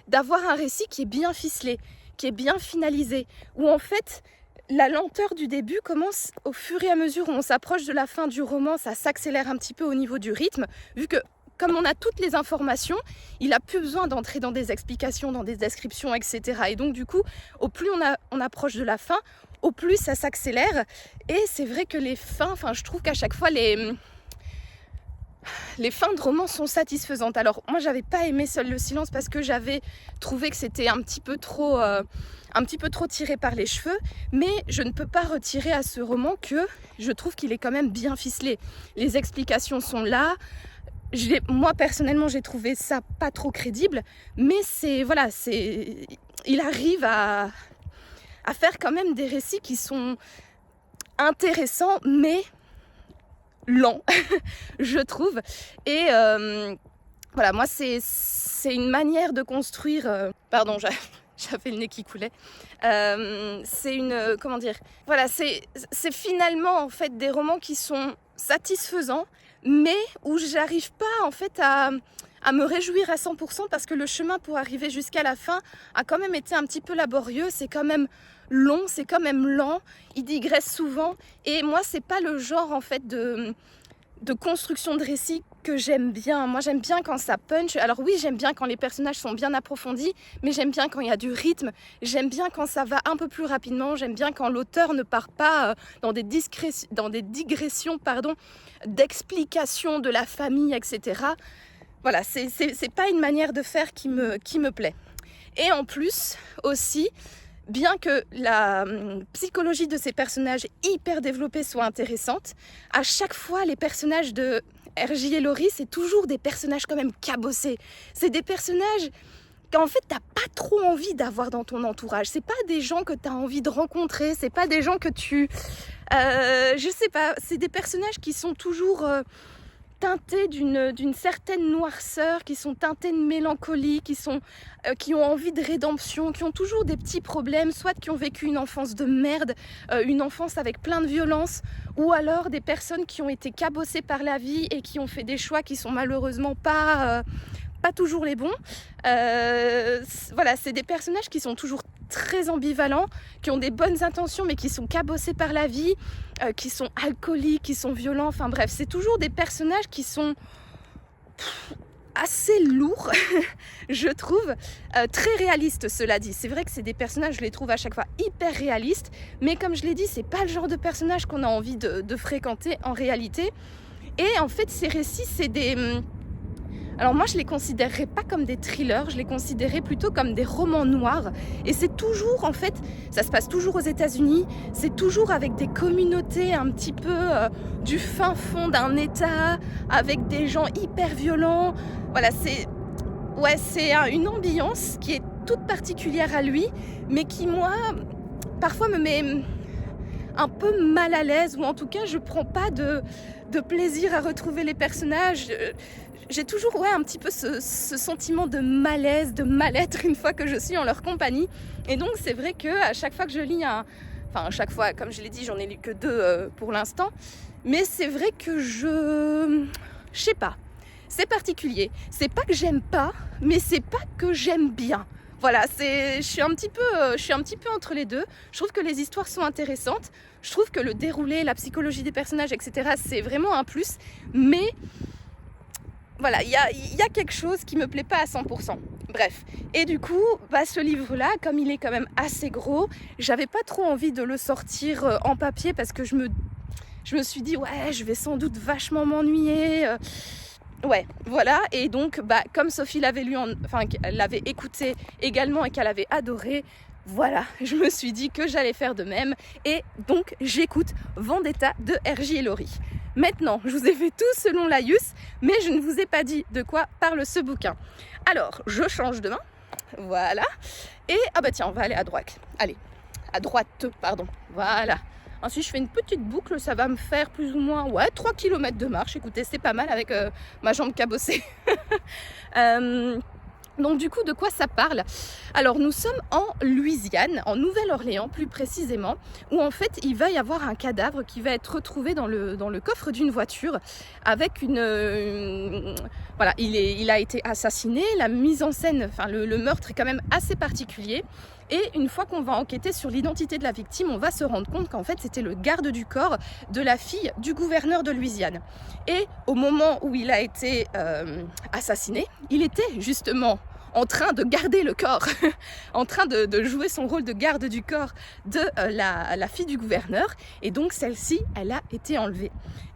d'avoir un récit qui est bien ficelé, qui est bien finalisé, où en fait, la lenteur du début commence au fur et à mesure où on s'approche de la fin du roman, ça s'accélère un petit peu au niveau du rythme, vu que comme on a toutes les informations, il n'a plus besoin d'entrer dans des explications, dans des descriptions, etc. Et donc du coup, au plus on approche de la fin, au plus ça s'accélère. Et c'est vrai que les fins, je trouve qu'à chaque fois les fins de romans sont satisfaisantes. Alors moi j'avais pas aimé Seul le silence parce que j'avais trouvé que c'était un petit peu trop tiré par les cheveux, mais je ne peux pas retirer à ce roman que je trouve qu'il est quand même bien ficelé. Les explications sont là. Moi personnellement j'ai trouvé ça pas trop crédible, mais il arrive à faire quand même des récits qui sont intéressants mais lents je trouve. Et voilà, moi c'est une manière de construire pardon, j'avais le nez qui coulait. C'est une comment dire, voilà, c'est finalement en fait des romans qui sont satisfaisants, mais où j'arrive pas en fait à me réjouir à 100% parce que le chemin pour arriver jusqu'à la fin a quand même été un petit peu laborieux. C'est quand même long, c'est quand même lent, il digresse souvent, et moi c'est pas le genre en fait de construction de récit que j'aime bien. Moi j'aime bien quand ça punch. Alors oui, j'aime bien quand les personnages sont bien approfondis, mais j'aime bien quand il y a du rythme, j'aime bien quand ça va un peu plus rapidement, j'aime bien quand l'auteur ne part pas dans des digressions d'explication de la famille, etc. Voilà, c'est pas une manière de faire qui me plaît. Et en plus aussi, bien que la psychologie de ces personnages hyper développée soit intéressante, à chaque fois les personnages de R.J. et Laurie, c'est toujours des personnages quand même cabossés. C'est des personnages qu'en fait t'as pas trop envie d'avoir dans ton entourage. C'est pas des gens que t'as envie de rencontrer, c'est pas des gens que tu... je sais pas, c'est des personnages qui sont toujours... teintés d'une certaine noirceur, qui sont teintés de mélancolie, qui ont envie de rédemption, qui ont toujours des petits problèmes, soit qui ont vécu une enfance de merde, une enfance avec plein de violence, ou alors des personnes qui ont été cabossées par la vie et qui ont fait des choix qui sont malheureusement pas toujours les bons. Voilà, c'est des personnages qui sont toujours très ambivalents, qui ont des bonnes intentions mais qui sont cabossés par la vie, qui sont alcooliques, qui sont violents, enfin bref, c'est toujours des personnages qui sont assez lourds, je trouve, très réalistes, cela dit. C'est vrai que c'est des personnages, je les trouve à chaque fois hyper réalistes, mais comme je l'ai dit, c'est pas le genre de personnage qu'on a envie de fréquenter en réalité. Et en fait, ces récits, c'est des... Alors moi je les considérerais pas comme des thrillers, je les considérais plutôt comme des romans noirs. Et c'est toujours, en fait, ça se passe toujours aux États-Unis, c'est toujours avec des communautés un petit peu du fin fond d'un État, avec des gens hyper violents. Voilà, c'est une ambiance qui est toute particulière à lui, mais qui moi, parfois me met un peu mal à l'aise, ou en tout cas je prends pas de plaisir à retrouver les personnages. J'ai toujours un petit peu ce sentiment de malaise, de mal-être une fois que je suis en leur compagnie. Et donc c'est vrai que à chaque fois que je lis à chaque fois, comme je l'ai dit, j'en ai lu que 2 pour l'instant, mais c'est vrai que je sais pas, c'est particulier. C'est pas que j'aime pas, mais c'est pas que j'aime bien. Voilà, je suis un petit peu entre les deux. Je trouve que les histoires sont intéressantes, je trouve que le déroulé, la psychologie des personnages, etc., c'est vraiment un plus, mais voilà, il y a quelque chose qui me plaît pas à 100%. Bref, et du coup, ce livre-là, comme il est quand même assez gros, j'avais pas trop envie de le sortir en papier parce que je me suis dit, je vais sans doute vachement m'ennuyer. Ouais, voilà, et donc, comme Sophie l'avait qu'elle l'avait écouté également et qu'elle avait adoré, voilà, je me suis dit que j'allais faire de même, et donc j'écoute Vendetta de R.J. et Laurie. Maintenant, je vous ai fait tout selon Laïus, mais je ne vous ai pas dit de quoi parle ce bouquin. Alors, je change de main, voilà, et tiens, on va aller à droite. Allez, à droite, pardon, voilà. Ensuite, je fais une petite boucle, ça va me faire plus ou moins 3 km de marche. Écoutez, c'est pas mal avec ma jambe cabossée. Donc du coup, de quoi ça parle? Alors nous sommes en Louisiane, en Nouvelle-Orléans plus précisément, où en fait il va y avoir un cadavre qui va être retrouvé dans le coffre d'une voiture avec voilà, il a été assassiné, la mise en scène, enfin le meurtre est quand même assez particulier. Et une fois qu'on va enquêter sur l'identité de la victime, on va se rendre compte qu'en fait c'était le garde du corps de la fille du gouverneur de Louisiane. Et au moment où il a été assassiné, il était justement en train de garder le corps, en train de jouer son rôle de garde du corps de la fille du gouverneur. Et donc celle-ci, elle a été enlevée.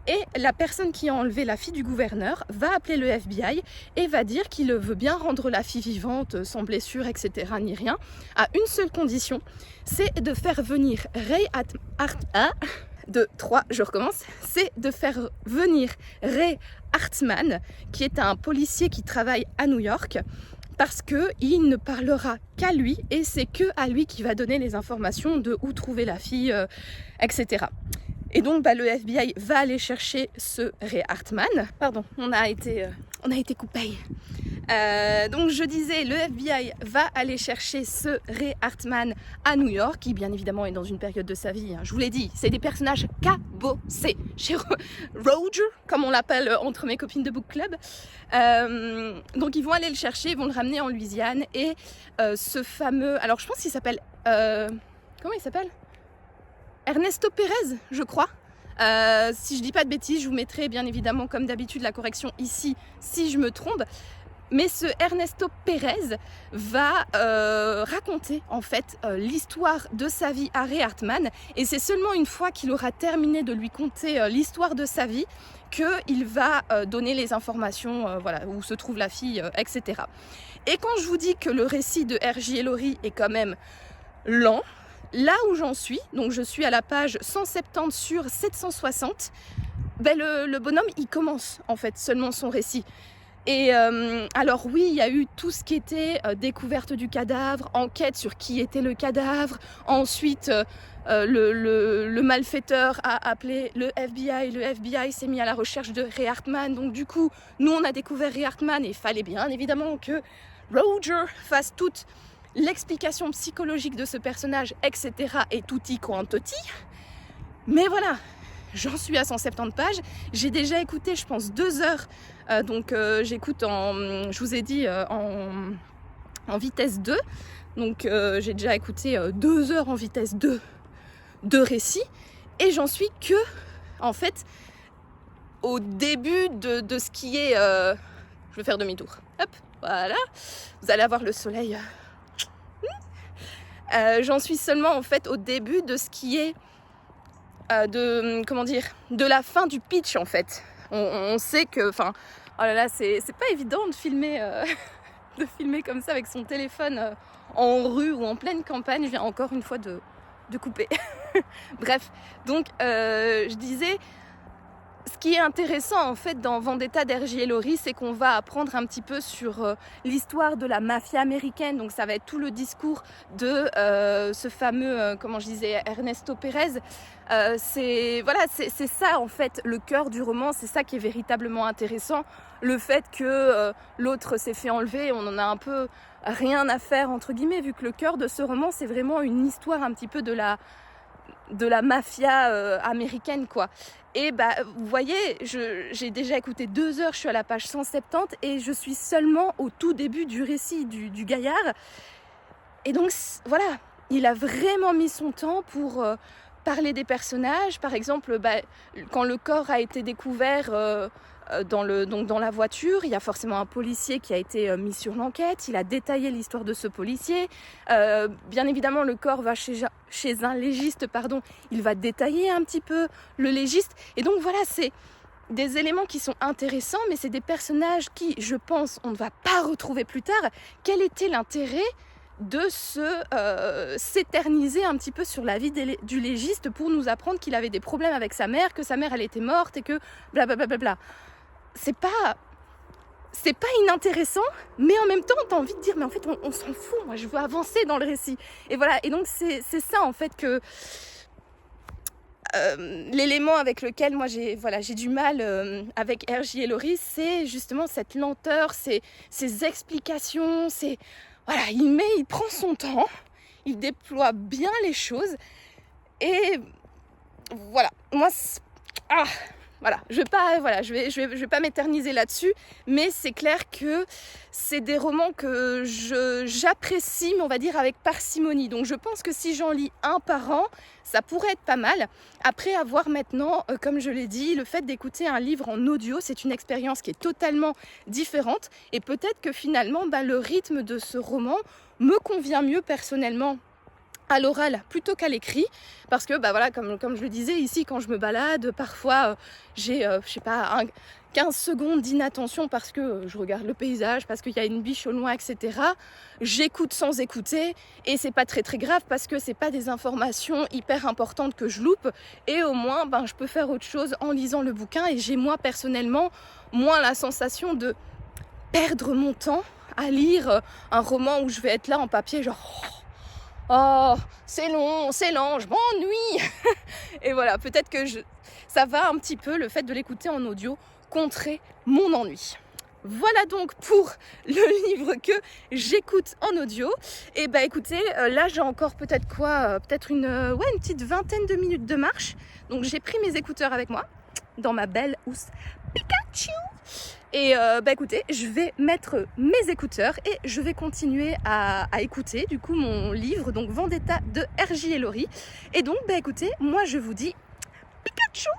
Et la personne qui a enlevé la fille du gouverneur va appeler le FBI et va dire qu'il veut bien rendre la fille vivante, sans blessure, etc., ni rien, à une seule condition, c'est de faire venir c'est de faire venir Ray Hartman, qui est un policier qui travaille à New York, parce qu'il ne parlera qu'à lui et c'est que à lui qui va donner les informations de où trouver la fille, etc. Et donc le FBI va aller chercher ce Ray Hartman. Pardon, on a été coupé. Donc je disais, le FBI va aller chercher ce Ray Hartman à New York, qui bien évidemment est dans une période de sa vie, je vous l'ai dit, c'est des personnages cabossés chez Roger, comme on l'appelle entre mes copines de book club. Donc ils vont aller le chercher, ils vont le ramener en Louisiane, et ce fameux, alors je pense qu'il s'appelle, comment il s'appelle ? Ernesto Pérez, je crois. Si je dis pas de bêtises, je vous mettrai bien évidemment comme d'habitude la correction ici si je me trompe. Mais ce Ernesto Pérez va raconter en fait l'histoire de sa vie à Ray Hartman, et c'est seulement une fois qu'il aura terminé de lui conter l'histoire de sa vie qu'il va donner les informations, voilà, où se trouve la fille, etc. Et quand je vous dis que le récit de R.J. Ellory est quand même lent, là où j'en suis, donc je suis à la page 170 sur 760, le bonhomme il commence en fait seulement son récit. Et alors oui, il y a eu tout ce qui était découverte du cadavre, enquête sur qui était le cadavre, ensuite le malfaiteur a appelé le FBI s'est mis à la recherche de Ray Hartman, donc du coup nous on a découvert Ray Hartman et il fallait bien évidemment que Roger fasse toute l'explication psychologique de ce personnage, etc. et tutti quanti. Mais voilà, j'en suis à 170 pages, j'ai déjà écouté je pense 2 heures, donc j'écoute je vous ai dit en vitesse 2, donc j'ai déjà écouté 2 heures en vitesse 2 de récit, et j'en suis que en fait au début de ce qui est, je vais faire demi-tour, hop, voilà, vous allez avoir le soleil. J'en suis seulement en fait au début de ce qui est de la fin du pitch en fait. On sait que, enfin, oh là là, c'est pas évident de filmer, de filmer comme ça avec son téléphone en rue ou en pleine campagne. Je viens encore une fois de couper. Bref, donc je disais, ce qui est intéressant en fait dans Vendetta d'R.J. Ellory, c'est qu'on va apprendre un petit peu sur l'histoire de la mafia américaine. Donc ça va être tout le discours de ce fameux, comment je disais, Ernesto Pérez. C'est ça en fait le cœur du roman, c'est ça qui est véritablement intéressant. Le fait que l'autre s'est fait enlever, on en a un peu rien à faire entre guillemets, vu que le cœur de ce roman c'est vraiment une histoire un petit peu de la mafia américaine quoi. Et vous voyez, j'ai déjà écouté 2 heures, je suis à la page 170 et je suis seulement au tout début du récit du gaillard. Et donc voilà, il a vraiment mis son temps pour parler des personnages. Par exemple, quand le corps a été découvert dans la voiture, il y a forcément un policier qui a été mis sur l'enquête. Il a détaillé l'histoire de ce policier. Bien évidemment, le corps va chez un légiste, il va détailler un petit peu le légiste. Et donc voilà, c'est des éléments qui sont intéressants, mais c'est des personnages qui, je pense, on ne va pas retrouver plus tard. Quel était l'intérêt de s'éterniser un petit peu sur la vie du légiste pour nous apprendre qu'il avait des problèmes avec sa mère, que sa mère elle était morte et que blablabla. C'est pas inintéressant, mais en même temps t'as envie de dire mais en fait on s'en fout, moi je veux avancer dans le récit. Et voilà, et donc c'est ça en fait que l'élément avec lequel moi j'ai du mal avec R.J. Ellory, c'est justement cette lenteur, ces explications, voilà, il prend son temps, il déploie bien les choses et voilà, moi voilà, je vais pas m'éterniser là-dessus, mais c'est clair que c'est des romans que j'apprécie, mais on va dire avec parcimonie. Donc je pense que si j'en lis un par an, ça pourrait être pas mal. Après avoir maintenant, comme je l'ai dit, le fait d'écouter un livre en audio, c'est une expérience qui est totalement différente. Et peut-être que finalement, le rythme de ce roman me convient mieux personnellement à l'oral plutôt qu'à l'écrit, parce que voilà, comme je le disais ici, quand je me balade, parfois j'ai je sais pas 15 secondes d'inattention parce que je regarde le paysage, parce qu'il y a une biche au loin, etc. J'écoute sans écouter et c'est pas très très grave parce que c'est pas des informations hyper importantes que je loupe, et au moins je peux faire autre chose en lisant le bouquin, et j'ai moi personnellement moins la sensation de perdre mon temps à lire un roman où je vais être là en papier genre oh, c'est long, c'est lent, je m'ennuie. Et voilà, peut-être que ça va un petit peu, le fait de l'écouter en audio, contrer mon ennui. Voilà donc pour le livre que j'écoute en audio. Et écoutez, là j'ai encore peut-être une petite vingtaine de minutes de marche. Donc j'ai pris mes écouteurs avec moi, dans ma belle housse Pikachu. Et écoutez, je vais mettre mes écouteurs et je vais continuer à écouter du coup mon livre, donc Vendetta de R.J. Ellory. Et donc écoutez, moi je vous dis Pikachu,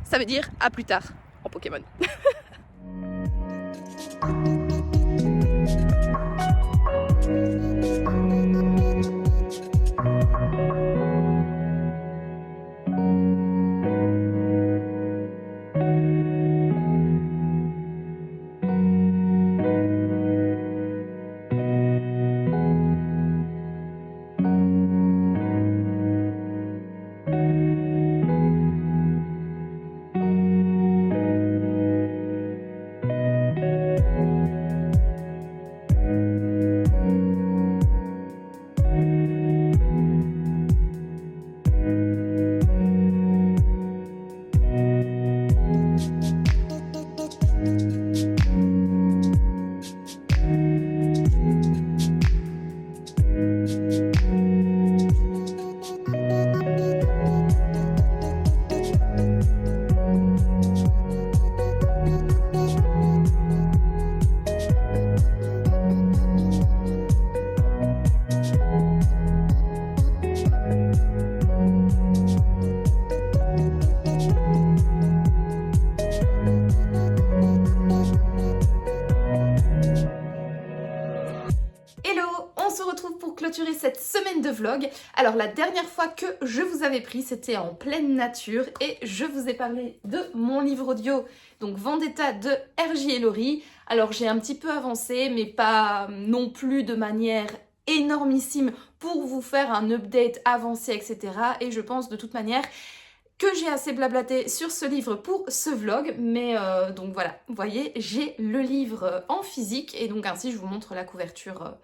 ça veut dire à plus tard en Pokémon. Cette semaine de vlog. Alors la dernière fois que je vous avais pris, c'était en pleine nature et je vous ai parlé de mon livre audio, donc Vendetta de R.J. Ellory. Alors j'ai un petit peu avancé, mais pas non plus de manière énormissime pour vous faire un update avancé, etc. Et je pense de toute manière que j'ai assez blablaté sur ce livre pour ce vlog, mais donc voilà, vous voyez, j'ai le livre en physique et donc ainsi je vous montre la couverture.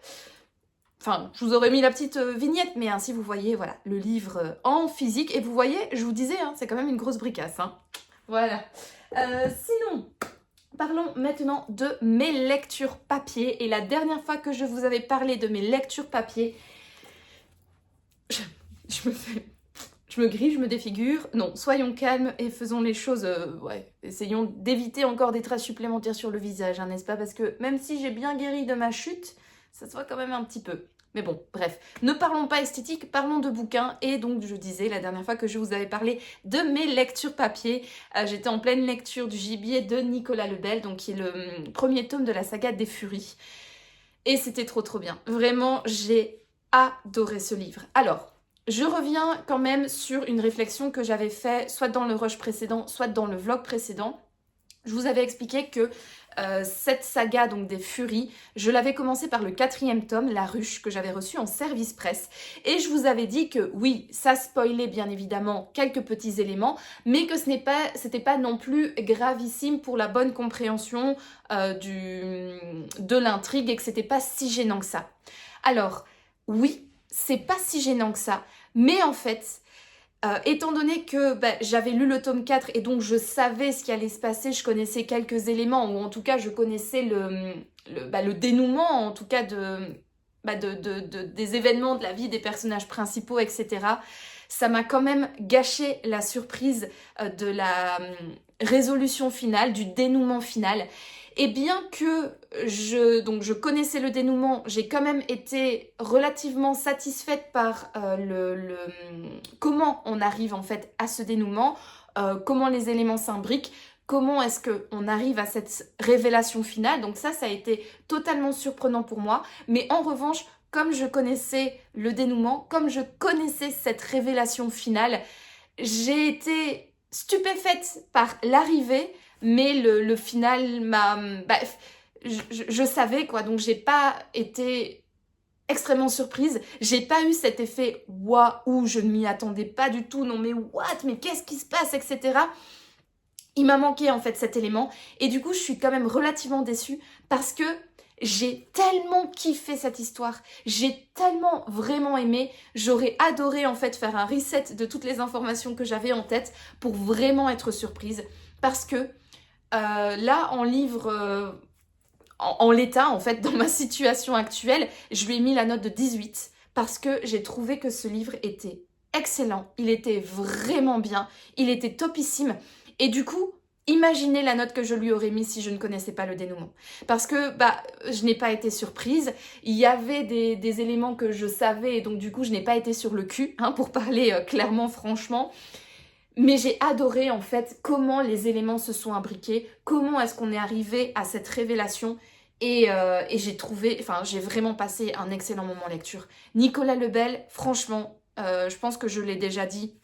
Enfin, je vous aurais mis la petite vignette, mais ainsi vous voyez, voilà, le livre en physique. Et vous voyez, je vous disais, c'est quand même une grosse bricasse. Voilà. Sinon, parlons maintenant de mes lectures papier. Et la dernière fois que je vous avais parlé de mes lectures papier, je me grille, je me défigure. Non, soyons calmes et faisons les choses, essayons d'éviter encore des traces supplémentaires sur le visage, n'est-ce pas? Parce que même si j'ai bien guéri de ma chute, ça se voit quand même un petit peu. Mais bon, bref, ne parlons pas esthétique, parlons de bouquins. Et donc, je disais la dernière fois que je vous avais parlé de mes lectures papier, j'étais en pleine lecture du Gibier de Nicolas Lebel, donc qui est le premier tome de la saga des Furies. Et c'était trop bien. Vraiment, j'ai adoré ce livre. Alors, je reviens quand même sur une réflexion que j'avais faite soit dans le rush précédent, soit dans le vlog précédent. Je vous avais expliqué que cette saga donc des Furies, je l'avais commencé par le 4e tome, La Ruche, que j'avais reçu en service presse. Et je vous avais dit que oui, ça spoilait bien évidemment quelques petits éléments, mais que c'était pas non plus gravissime pour la bonne compréhension de l'intrigue et que c'était pas si gênant que ça. Alors, oui, c'est pas si gênant que ça, mais en fait, Étant donné que j'avais lu le tome 4 et donc je savais ce qui allait se passer, je connaissais quelques éléments, ou en tout cas je connaissais le dénouement, en tout cas des événements de la vie des personnages principaux, etc. Ça m'a quand même gâché la surprise de la résolution finale, du dénouement final. Et bien que je connaissais le dénouement, j'ai quand même été relativement satisfaite par comment on arrive en fait à ce dénouement, comment les éléments s'imbriquent, comment est-ce qu'on arrive à cette révélation finale. Donc ça a été totalement surprenant pour moi. Mais en revanche, comme je connaissais le dénouement, comme je connaissais cette révélation finale, j'ai été stupéfaite par l'arrivée, mais le final m'a... je savais quoi, donc j'ai pas été extrêmement surprise. J'ai pas eu cet effet waouh, je ne m'y attendais pas du tout, non mais what, mais qu'est-ce qui se passe, etc. Il m'a manqué en fait cet élément et du coup je suis quand même relativement déçue parce que j'ai tellement kiffé cette histoire, j'ai tellement vraiment aimé, j'aurais adoré en fait faire un reset de toutes les informations que j'avais en tête pour vraiment être surprise parce que là en livre, en l'état en fait, dans ma situation actuelle, je lui ai mis la note de 18 parce que j'ai trouvé que ce livre était excellent, il était vraiment bien, il était topissime et du coup, imaginez la note que je lui aurais mis si je ne connaissais pas le dénouement. Parce que je n'ai pas été surprise, il y avait des éléments que je savais et donc du coup je n'ai pas été sur le cul, pour parler clairement, franchement. Mais j'ai adoré en fait comment les éléments se sont imbriqués, comment est-ce qu'on est arrivé à cette révélation et j'ai vraiment passé un excellent moment lecture. Nicolas Lebel, franchement, je pense que je l'ai déjà dit,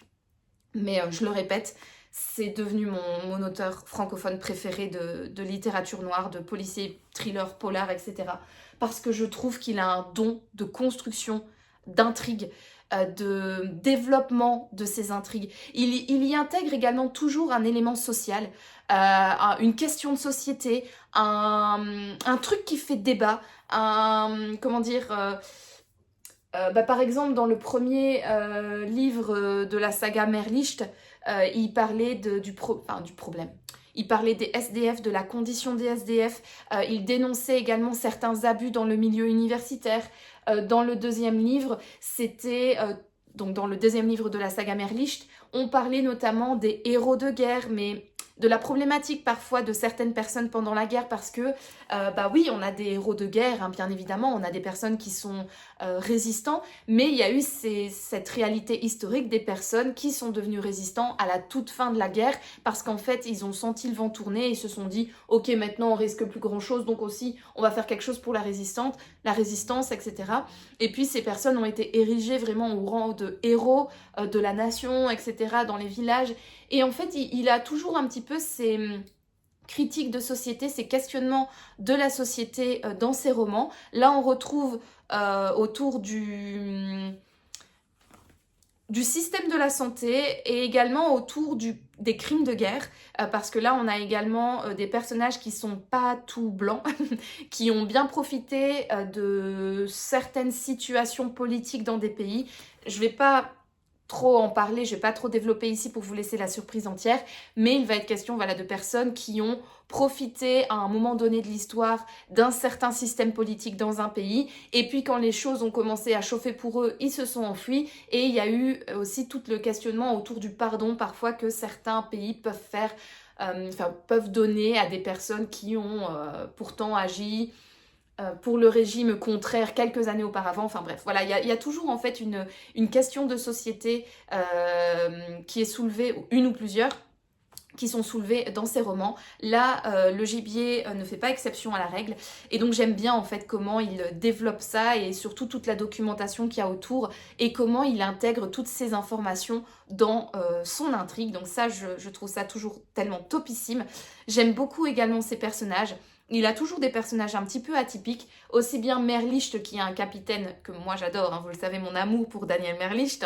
mais je le répète, c'est devenu mon auteur francophone préféré de littérature noire, de policier, thriller, polar, etc. Parce que je trouve qu'il a un don de construction, d'intrigue, de développement de ses intrigues. Il y intègre également toujours un élément social, une question de société, un truc qui fait débat, par exemple, dans le premier livre de la saga Merlicht, il parlait du problème. Il parlait des SDF, de la condition des SDF. Il dénonçait également certains abus dans le milieu universitaire. Dans le deuxième livre, donc dans le deuxième livre de la saga Merlicht, on parlait notamment des héros de guerre, mais de la problématique parfois de certaines personnes pendant la guerre parce que, oui, on a des héros de guerre, bien évidemment, on a des personnes qui sont résistants, mais il y a eu cette réalité historique des personnes qui sont devenues résistants à la toute fin de la guerre parce qu'en fait, ils ont senti le vent tourner et ils se sont dit « Ok, maintenant on risque plus grand-chose, donc aussi on va faire quelque chose pour la résistance, etc. » Et puis ces personnes ont été érigées vraiment au rang de héros de la nation, etc., dans les villages. Et en fait, il a toujours un petit peu ces critiques de société, ces questionnements de la société dans ses romans. Là, on retrouve autour du système de la santé et également autour des crimes de guerre, parce que là, on a également des personnages qui sont pas tout blancs, qui ont bien profité de certaines situations politiques dans des pays. Je vais pas trop en parler, je vais pas trop développer ici pour vous laisser la surprise entière, mais il va être question de personnes qui ont profité à un moment donné de l'histoire d'un certain système politique dans un pays, et puis quand les choses ont commencé à chauffer pour eux, ils se sont enfuis, et il y a eu aussi tout le questionnement autour du pardon parfois que certains pays peuvent faire, peuvent donner à des personnes qui ont pourtant agi pour le régime contraire quelques années auparavant. Enfin bref, voilà, il y a toujours en fait une question de société qui est soulevée, une ou plusieurs, qui sont soulevées dans ces romans. Là, le gibier ne fait pas exception à la règle. Et donc j'aime bien en fait comment il développe ça et surtout toute la documentation qu'il y a autour et comment il intègre toutes ces informations dans son intrigue. Donc ça, je trouve ça toujours tellement topissime. J'aime beaucoup également ses personnages. Il a toujours des personnages un petit peu atypiques, aussi bien Merlicht qui est un capitaine que moi j'adore, vous le savez, mon amour pour Daniel Merlicht,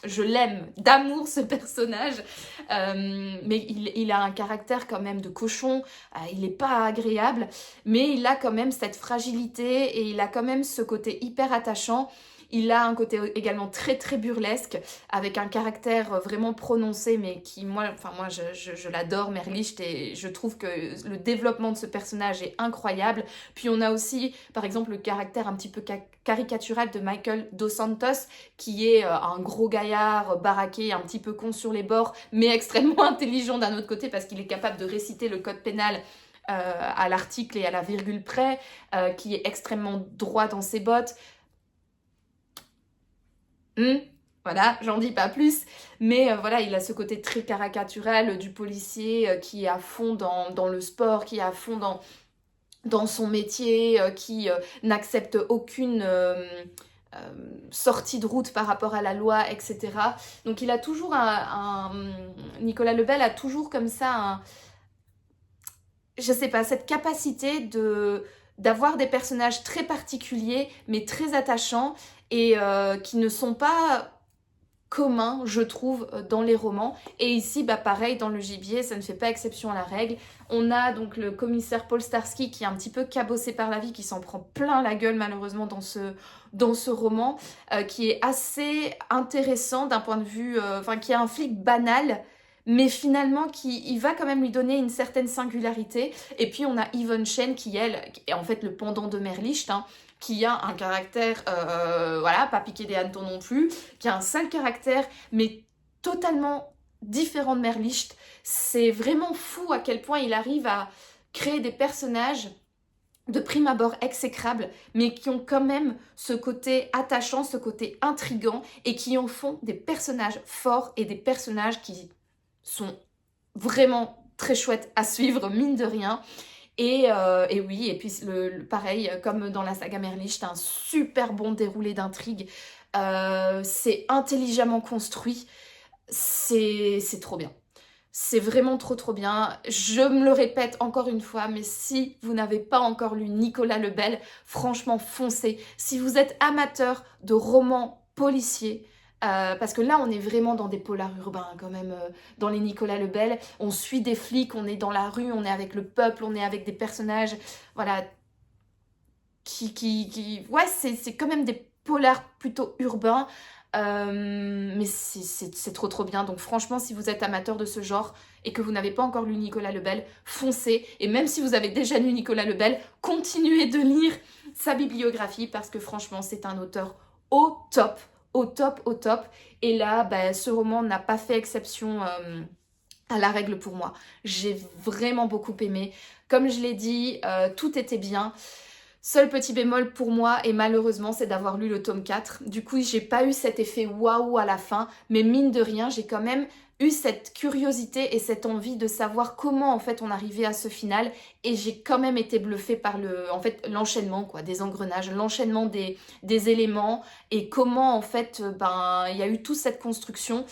je l'aime d'amour ce personnage, mais il a un caractère quand même de cochon, il n'est pas agréable, mais il a quand même cette fragilité et il a quand même ce côté hyper attachant. Il a un côté également très très burlesque, avec un caractère vraiment prononcé, mais qui, moi je l'adore, Merlicht, et je trouve que le développement de ce personnage est incroyable. Puis on a aussi, par exemple, le caractère un petit peu caricatural de Michael Dos Santos, qui est un gros gaillard baraqué, un petit peu con sur les bords, mais extrêmement intelligent d'un autre côté, parce qu'il est capable de réciter le code pénal à l'article et à la virgule près, qui est extrêmement droit dans ses bottes. Voilà, j'en dis pas plus, mais voilà, il a ce côté très caricatural du policier qui est à fond dans le sport, qui est à fond dans son métier, qui n'accepte aucune sortie de route par rapport à la loi, etc. Donc il a toujours Nicolas Lebel a toujours comme ça je sais pas, cette capacité d'avoir des personnages très particuliers, mais très attachants, et qui ne sont pas communs, je trouve, dans les romans. Et ici, bah pareil, dans Le Gibier, ça ne fait pas exception à la règle. On a donc le commissaire Paul Starsky qui est un petit peu cabossé par la vie, qui s'en prend plein la gueule malheureusement dans ce roman, qui est assez intéressant d'un point de vue... qui est un flic banal, mais finalement il va quand même lui donner une certaine singularité. Et puis on a Yvonne Chen qui, elle, est en fait le pendant de Merlicht, hein, qui a un caractère, voilà, pas piqué des hannetons non plus, qui a un sale caractère, mais totalement différent de Merlicht. C'est vraiment fou à quel point il arrive à créer des personnages de prime abord exécrables, mais qui ont quand même ce côté attachant, ce côté intrigant, et qui en font des personnages forts et des personnages qui sont vraiment très chouettes à suivre, mine de rien. Et oui, et puis pareil, comme dans la saga Merlicht, un super bon déroulé d'intrigue. C'est intelligemment construit. C'est trop bien. C'est vraiment trop bien. Je me le répète encore une fois, mais si vous n'avez pas encore lu Nicolas Lebel, franchement, foncez. Si vous êtes amateur de romans policiers, parce que là, on est vraiment dans des polars urbains quand même, dans les Nicolas Lebel. On suit des flics, on est dans la rue, on est avec le peuple, on est avec des personnages, voilà, ouais, c'est quand même des polars plutôt urbains, mais c'est trop bien. Donc franchement, si vous êtes amateur de ce genre et que vous n'avez pas encore lu Nicolas Lebel, foncez. Et même si vous avez déjà lu Nicolas Lebel, continuez de lire sa bibliographie, parce que franchement, c'est un auteur au top. Au top, au top. Et là, bah, ce roman n'a pas fait exception à la règle pour moi. J'ai vraiment beaucoup aimé. Comme je l'ai dit, tout était bien. Seul petit bémol pour moi, et malheureusement, c'est d'avoir lu le tome 4. Du coup, j'ai pas eu cet effet waouh à la fin, mais mine de rien, j'ai quand même eu cette curiosité et cette envie de savoir comment en fait on arrivait à ce final, et j'ai quand même été bluffée par l'enchaînement quoi, des engrenages, l'enchaînement des éléments, et comment en fait il y a eu toute cette construction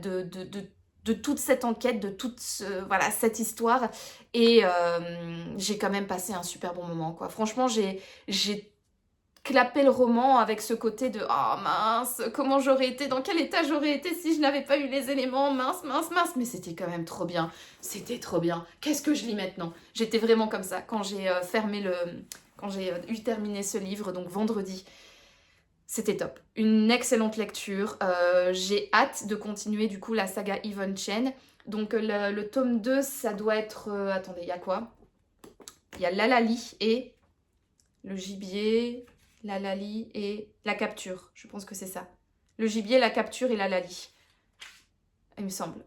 de toute cette enquête, de toute voilà, cette histoire, et j'ai quand même passé un super bon moment quoi. Franchement, j'ai clapé le roman avec ce côté de oh mince, comment j'aurais été, dans quel état j'aurais été si je n'avais pas eu les éléments, mince, mais c'était quand même trop bien, c'était trop bien. Qu'est-ce que je lis maintenant? J'étais vraiment comme ça quand j'ai quand j'ai eu terminé ce livre, donc vendredi. C'était top. Une excellente lecture. J'ai hâte de continuer du coup la saga Yvonne Chen. Donc le tome 2, ça doit être... attendez, il y a quoi? Il y a Lalali et Le Gibier, Lalali et La Capture. Je pense que c'est ça. Le Gibier, La Capture et Lalali, il me semble.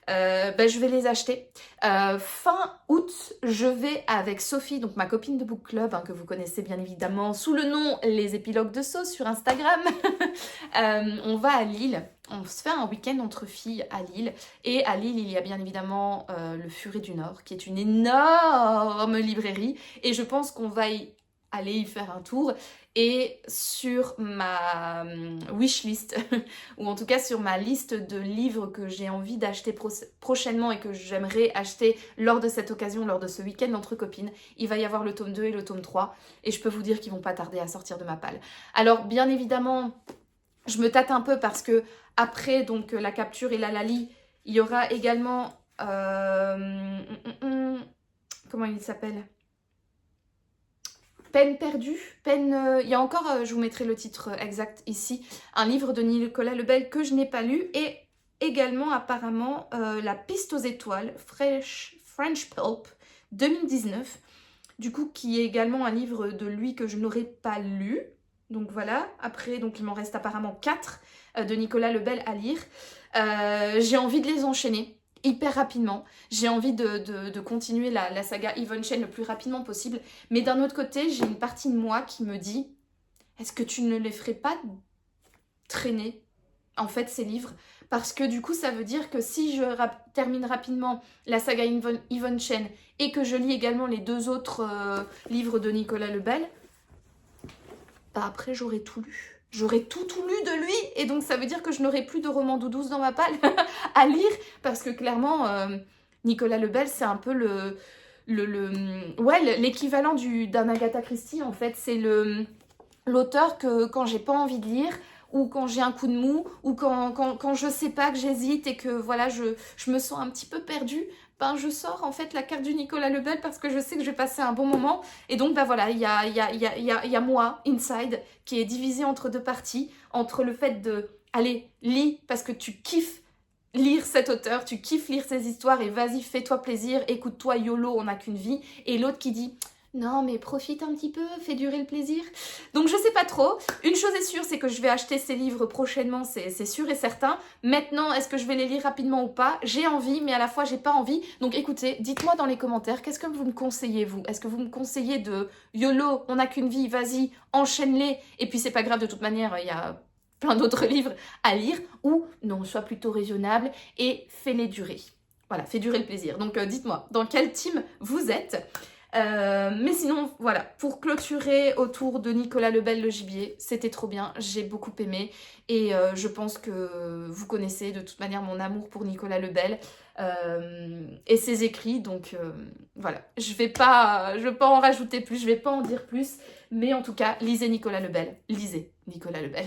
Je vais les acheter. Fin août, je vais avec Sophie, donc ma copine de book club, hein, que vous connaissez bien évidemment sous le nom Les Épilogues de Sauce sur Instagram. On va à Lille. On se fait un week-end entre filles à Lille. Et à Lille, il y a bien évidemment le Furet du Nord, qui est une énorme librairie. Et je pense qu'on va aller y faire un tour. Et sur ma wishlist, ou en tout cas sur ma liste de livres que j'ai envie d'acheter prochainement et que j'aimerais acheter lors de cette occasion, lors de ce week-end entre copines, il va y avoir le tome 2 et le tome 3, et je peux vous dire qu'ils vont pas tarder à sortir de ma palle. Alors bien évidemment, je me tâte un peu parce que après donc La Capture et Lalali, il y aura également comment il s'appelle ? Peine perdue, il y a encore, je vous mettrai le titre exact ici, un livre de Nicolas Lebel que je n'ai pas lu, et également apparemment La piste aux étoiles, French Pulp, 2019, du coup qui est également un livre de lui que je n'aurais pas lu. Donc voilà, après donc il m'en reste apparemment 4 de Nicolas Lebel à lire. J'ai envie de les enchaîner hyper rapidement. J'ai envie de continuer la saga Yvonne Chen le plus rapidement possible. Mais d'un autre côté, j'ai une partie de moi qui me dit, est-ce que tu ne les ferais pas traîner, en fait, ces livres? Parce que du coup, ça veut dire que si je termine rapidement la saga Yvonne Chen et que je lis également les 2 autres livres de Nicolas Lebel, bah après j'aurai tout lu. J'aurai tout lu de lui, et donc ça veut dire que je n'aurai plus de romans doudous dans ma palle à lire, parce que clairement, Nicolas Lebel, c'est un peu l'équivalent d'un Agatha Christie, en fait. C'est l'auteur que quand j'ai pas envie de lire, ou quand j'ai un coup de mou, ou quand je sais pas, que j'hésite et que voilà, je me sens un petit peu perdue, ben je sors en fait la carte du Nicolas Lebel parce que je sais que je vais passer un bon moment. Et donc ben voilà, il y a moi, Inside, qui est divisé entre 2 parties, entre le fait de, allez, lis parce que tu kiffes lire cet auteur, tu kiffes lire ses histoires et vas-y, fais-toi plaisir, écoute-toi, YOLO, on n'a qu'une vie. Et l'autre qui dit, non mais profite un petit peu, fais durer le plaisir. Donc je sais pas trop. Une chose est sûre, c'est que je vais acheter ces livres prochainement, c'est sûr et certain. Maintenant, est-ce que je vais les lire rapidement ou pas? J'ai envie, mais à la fois j'ai pas envie. Donc écoutez, dites-moi dans les commentaires, qu'est-ce que vous me conseillez, vous? Est-ce que vous me conseillez de YOLO, on n'a qu'une vie, vas-y, enchaîne-les, et puis c'est pas grave, de toute manière, il y a plein d'autres livres à lire, ou non, sois plutôt raisonnable et fais-les durer. Voilà, fais durer le plaisir. Donc dites-moi, dans quel team vous êtes? Mais sinon, voilà, pour clôturer autour de Nicolas Lebel, le gibier, c'était trop bien, j'ai beaucoup aimé, et je pense que vous connaissez de toute manière mon amour pour Nicolas Lebel et ses écrits, donc voilà, je vais pas en rajouter plus, je vais pas en dire plus, mais en tout cas, lisez Nicolas Lebel, lisez Nicolas Lebel.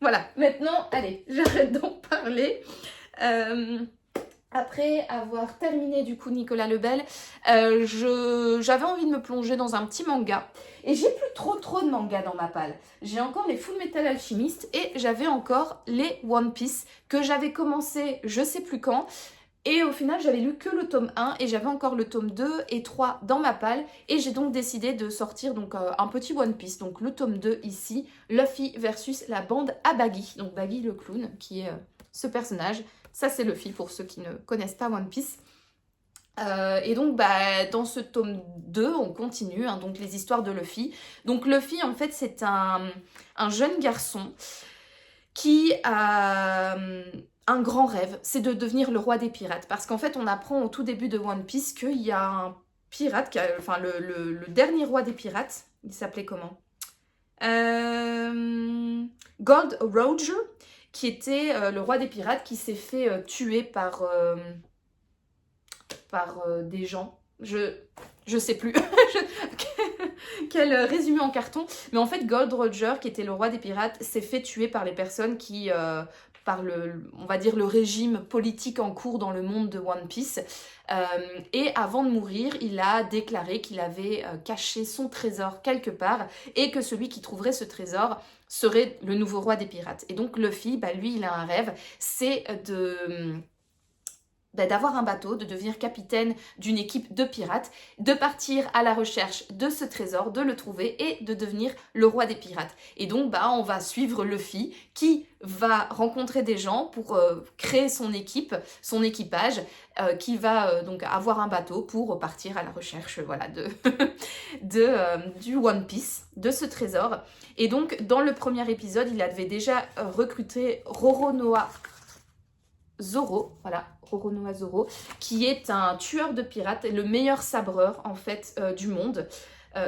Voilà, maintenant, allez, j'arrête d'en parler. Après avoir terminé du coup Nicolas Lebel, j'avais envie de me plonger dans un petit manga. Et j'ai plus trop de mangas dans ma palle. J'ai encore les Full Metal Alchemist et j'avais encore les One Piece que j'avais commencé je sais plus quand. Et au final, j'avais lu que le tome 1 et j'avais encore le tome 2 et 3 dans ma palle. Et j'ai donc décidé de sortir donc, un petit One Piece. Donc le tome 2 ici, Luffy versus la bande à Baggy. Donc Baggy le clown qui est ce personnage. Ça c'est Luffy pour ceux qui ne connaissent pas One Piece. Et donc bah, dans ce tome 2, on continue hein, donc les histoires de Luffy. Donc Luffy en fait c'est un jeune garçon qui a un grand rêve, c'est de devenir le roi des pirates. Parce qu'en fait on apprend au tout début de One Piece qu'il y a un pirate, enfin le dernier roi des pirates, il s'appelait comment Gold Roger, qui était le roi des pirates, qui s'est fait tuer par des gens. Je sais plus quel résumé en carton. Mais en fait, Gold Roger, qui était le roi des pirates, s'est fait tuer par les personnes qui... par on va dire le régime politique en cours dans le monde de One Piece. Et avant de mourir, il a déclaré qu'il avait caché son trésor quelque part et que celui qui trouverait ce trésor serait le nouveau roi des pirates. Et donc Luffy, bah, lui, il a un rêve, c'est d'avoir un bateau, de devenir capitaine d'une équipe de pirates, de partir à la recherche de ce trésor, de le trouver et de devenir le roi des pirates. Et donc, bah, on va suivre Luffy qui va rencontrer des gens pour créer son équipe, son équipage, qui va donc avoir un bateau pour partir à la recherche voilà, du One Piece, de ce trésor. Et donc, dans le premier épisode, il avait déjà recruté Roronoa Zoro, voilà, Roronoa Zoro, qui est un tueur de pirates, le meilleur sabreur en fait du monde.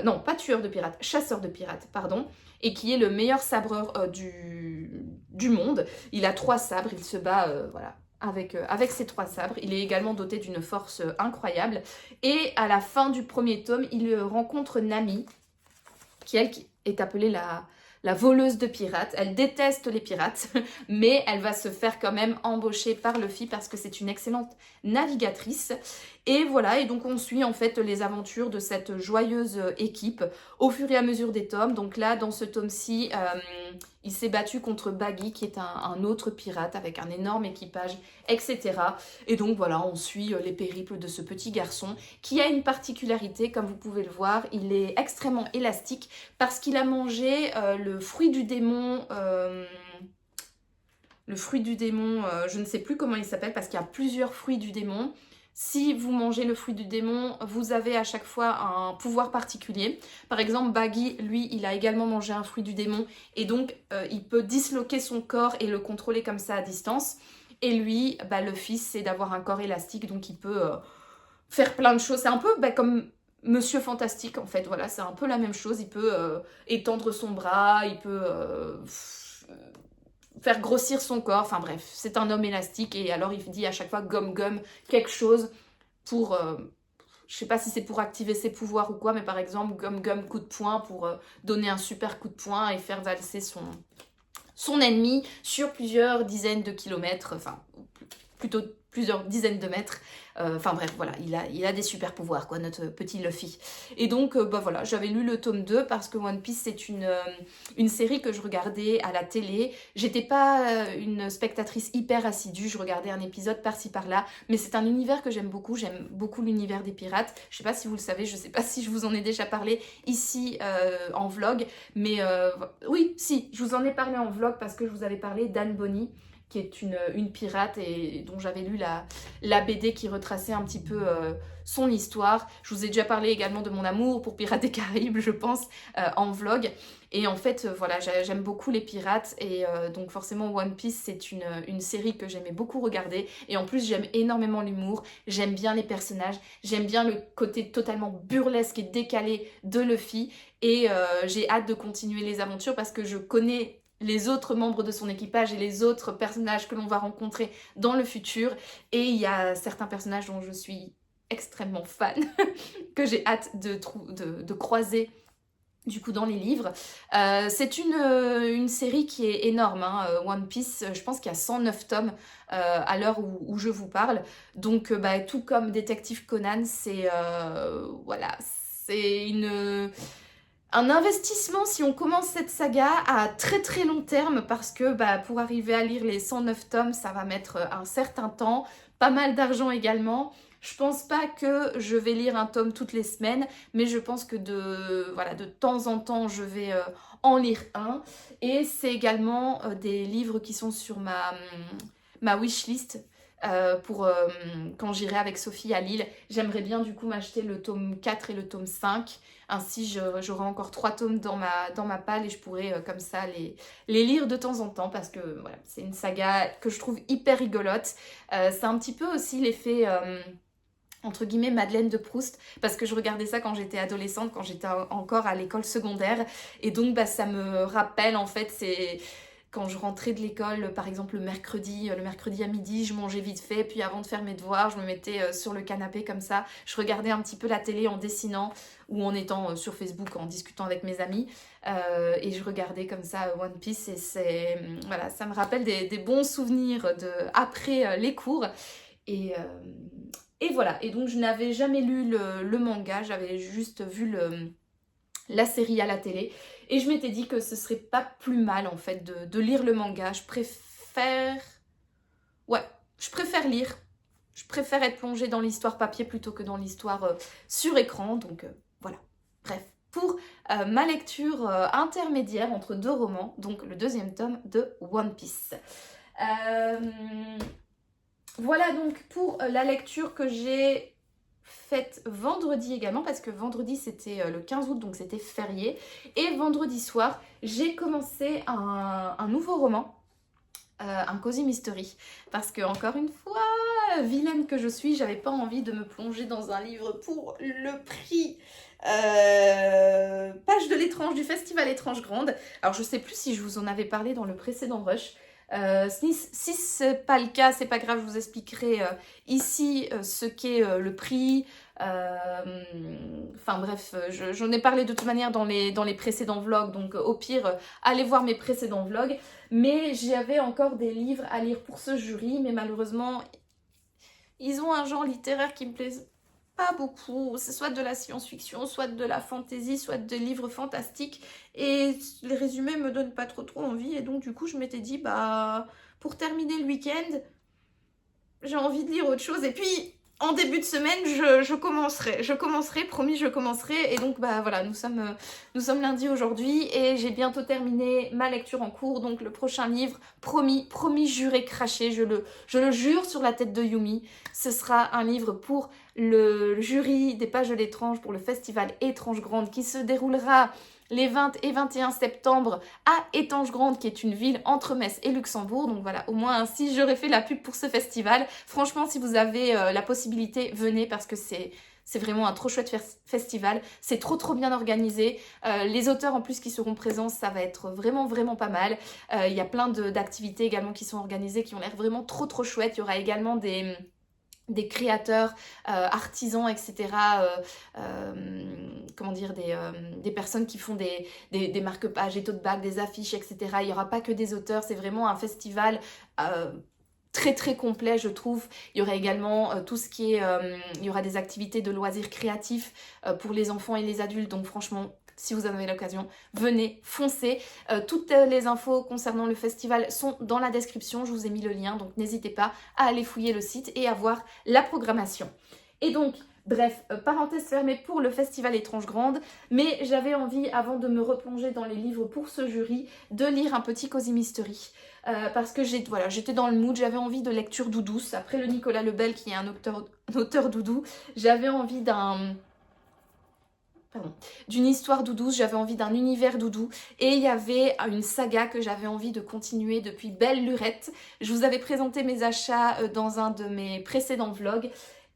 Non, pas tueur de pirates, chasseur de pirates, pardon. Et qui est le meilleur sabreur du monde. Il a 3 sabres, il se bat voilà, avec ses 3 sabres. Il est également doté d'une force incroyable. Et à la fin du premier tome, il rencontre Nami, qui elle est appelée la voleuse de pirates. Elle déteste les pirates, mais elle va se faire quand même embaucher par Luffy parce que c'est une excellente navigatrice. Et voilà, et donc on suit en fait les aventures de cette joyeuse équipe au fur et à mesure des tomes. Donc là, dans ce tome-ci, il s'est battu contre Baggy, qui est un autre pirate avec un énorme équipage, etc. Et donc voilà, on suit les périples de ce petit garçon qui a une particularité, comme vous pouvez le voir, il est extrêmement élastique parce qu'il a mangé le fruit du démon... je ne sais plus comment il s'appelle parce qu'il y a plusieurs fruits du démon. Si vous mangez le fruit du démon, vous avez à chaque fois un pouvoir particulier. Par exemple, Baggy, lui, il a également mangé un fruit du démon et donc il peut disloquer son corps et le contrôler comme ça à distance. Et lui, le fils, c'est d'avoir un corps élastique, donc il peut faire plein de choses. C'est un peu comme Monsieur Fantastique en fait, voilà, c'est un peu la même chose. Il peut étendre son bras, il peut... faire grossir son corps, enfin bref, c'est un homme élastique et alors il dit à chaque fois gomme quelque chose pour, je sais pas si c'est pour activer ses pouvoirs ou quoi, mais par exemple gomme coup de poing pour donner un super coup de poing et faire valser son ennemi sur plusieurs dizaines de kilomètres, enfin plutôt plusieurs dizaines de mètres. Enfin bref, voilà, il a des super pouvoirs, quoi, notre petit Luffy. Et donc, voilà, j'avais lu le tome 2 parce que One Piece, c'est une série que je regardais à la télé. J'étais pas une spectatrice hyper assidue, je regardais un épisode par-ci par-là, mais c'est un univers que j'aime beaucoup l'univers des pirates. Je sais pas si vous le savez, je sais pas si je vous en ai déjà parlé ici en vlog, mais oui, si, je vous en ai parlé en vlog parce que je vous avais parlé d'Anne Bonny, qui est une pirate et dont j'avais lu la BD qui retraçait un petit peu son histoire. Je vous ai déjà parlé également de mon amour pour Pirates des Caraïbes, je pense, en vlog. Et en fait, voilà, j'aime beaucoup les pirates et donc forcément One Piece, c'est une série que j'aimais beaucoup regarder. Et en plus, j'aime énormément l'humour, j'aime bien les personnages, j'aime bien le côté totalement burlesque et décalé de Luffy. Et j'ai hâte de continuer les aventures parce que je connais les autres membres de son équipage et les autres personnages que l'on va rencontrer dans le futur. Et il y a certains personnages dont je suis extrêmement fan, que j'ai hâte de croiser du coup dans les livres. C'est une série qui est énorme, hein. One Piece, je pense qu'il y a 109 tomes à l'heure où je vous parle. Donc tout comme Détective Conan, c'est voilà, c'est un investissement si on commence cette saga à très très long terme parce que pour arriver à lire les 109 tomes, ça va mettre un certain temps, pas mal d'argent également. Je pense pas que je vais lire un tome toutes les semaines, mais je pense que de temps en temps, je vais en lire un. Et c'est également des livres qui sont sur ma wishlist. Pour quand j'irai avec Sophie à Lille. J'aimerais bien du coup m'acheter le tome 4 et le tome 5. Ainsi j'aurai encore 3 tomes dans ma palle et je pourrai comme ça les lire de temps en temps parce que voilà, c'est une saga que je trouve hyper rigolote. C'est un petit peu aussi l'effet... entre guillemets Madeleine de Proust parce que je regardais ça quand j'étais adolescente, quand j'étais encore à l'école secondaire et donc ça me rappelle en fait c'est quand je rentrais de l'école par exemple le mercredi à midi je mangeais vite fait puis avant de faire mes devoirs je me mettais sur le canapé comme ça, je regardais un petit peu la télé en dessinant ou en étant sur Facebook en discutant avec mes amis et je regardais comme ça One Piece et voilà, ça me rappelle des bons souvenirs après les cours et voilà, et donc je n'avais jamais lu le manga, j'avais juste vu la série à la télé. Et je m'étais dit que ce serait pas plus mal en fait de lire le manga. Je préfère lire. Je préfère être plongée dans l'histoire papier plutôt que dans l'histoire sur écran. Donc voilà, bref. Pour ma lecture intermédiaire entre 2 romans, donc le 2e tome de One Piece. Voilà donc pour la lecture que j'ai faite vendredi également, parce que vendredi c'était le 15 août, donc c'était férié. Et vendredi soir, j'ai commencé un nouveau roman, un cozy mystery. Parce que, encore une fois, vilaine que je suis, j'avais pas envie de me plonger dans un livre pour le prix. Page de l'étrange du Festival Étrange Grande. Alors je sais plus si je vous en avais parlé dans le précédent rush. Si c'est pas le cas, c'est pas grave, je vous expliquerai ici ce qu'est le prix. Enfin bref, j'en ai parlé de toute manière dans les précédents vlogs, donc au pire, allez voir mes précédents vlogs. Mais j'avais encore des livres à lire pour ce jury, mais malheureusement, ils ont un genre littéraire qui me plaît pas beaucoup. C'est soit de la science-fiction, soit de la fantasy, soit des livres fantastiques. Et les résumés me donnent pas trop envie. Et donc du coup, je m'étais dit, bah, pour terminer le week-end, j'ai envie de lire autre chose. Et puis, en début de semaine, je commencerai, promis, je commencerai. Et donc, bah voilà, nous sommes lundi aujourd'hui et j'ai bientôt terminé ma lecture en cours. Donc, le prochain livre, promis, juré, craché, je le jure sur la tête de Yumi. Ce sera un livre pour le jury des pages de l'étrange, pour le festival Étrange Grande qui se déroulera les 20 et 21 septembre à Étanges-Grande, qui est une ville entre Metz et Luxembourg. Donc voilà, au moins ainsi j'aurais fait la pub pour ce festival. Franchement, si vous avez la possibilité, venez parce que c'est vraiment un trop chouette festival. C'est trop bien organisé. Les auteurs en plus qui seront présents, ça va être vraiment pas mal. Il y a plein d'activités également qui sont organisées qui ont l'air vraiment trop chouettes. Il y aura également des créateurs, artisans, etc. Comment dire, des personnes qui font des marque-pages, des tote bags, des affiches, etc. Il n'y aura pas que des auteurs, c'est vraiment un festival très complet, je trouve. Il y aura également tout ce qui est... il y aura des activités de loisirs créatifs pour les enfants et les adultes, donc franchement... Si vous en avez l'occasion, venez, foncez. Toutes les infos concernant le festival sont dans la description. Je vous ai mis le lien, donc n'hésitez pas à aller fouiller le site et à voir la programmation. Et donc, bref, parenthèse fermée pour le festival Étrange Grande. Mais j'avais envie, avant de me replonger dans les livres pour ce jury, de lire un petit Cozy Mystery. Parce que j'étais dans le mood, j'avais envie de lecture douce. Après le Nicolas Lebel, qui est un auteur doudou, j'avais envie d'une histoire doudou, j'avais envie d'un univers doudou et il y avait une saga que j'avais envie de continuer depuis belle lurette. Je vous avais présenté mes achats dans un de mes précédents vlogs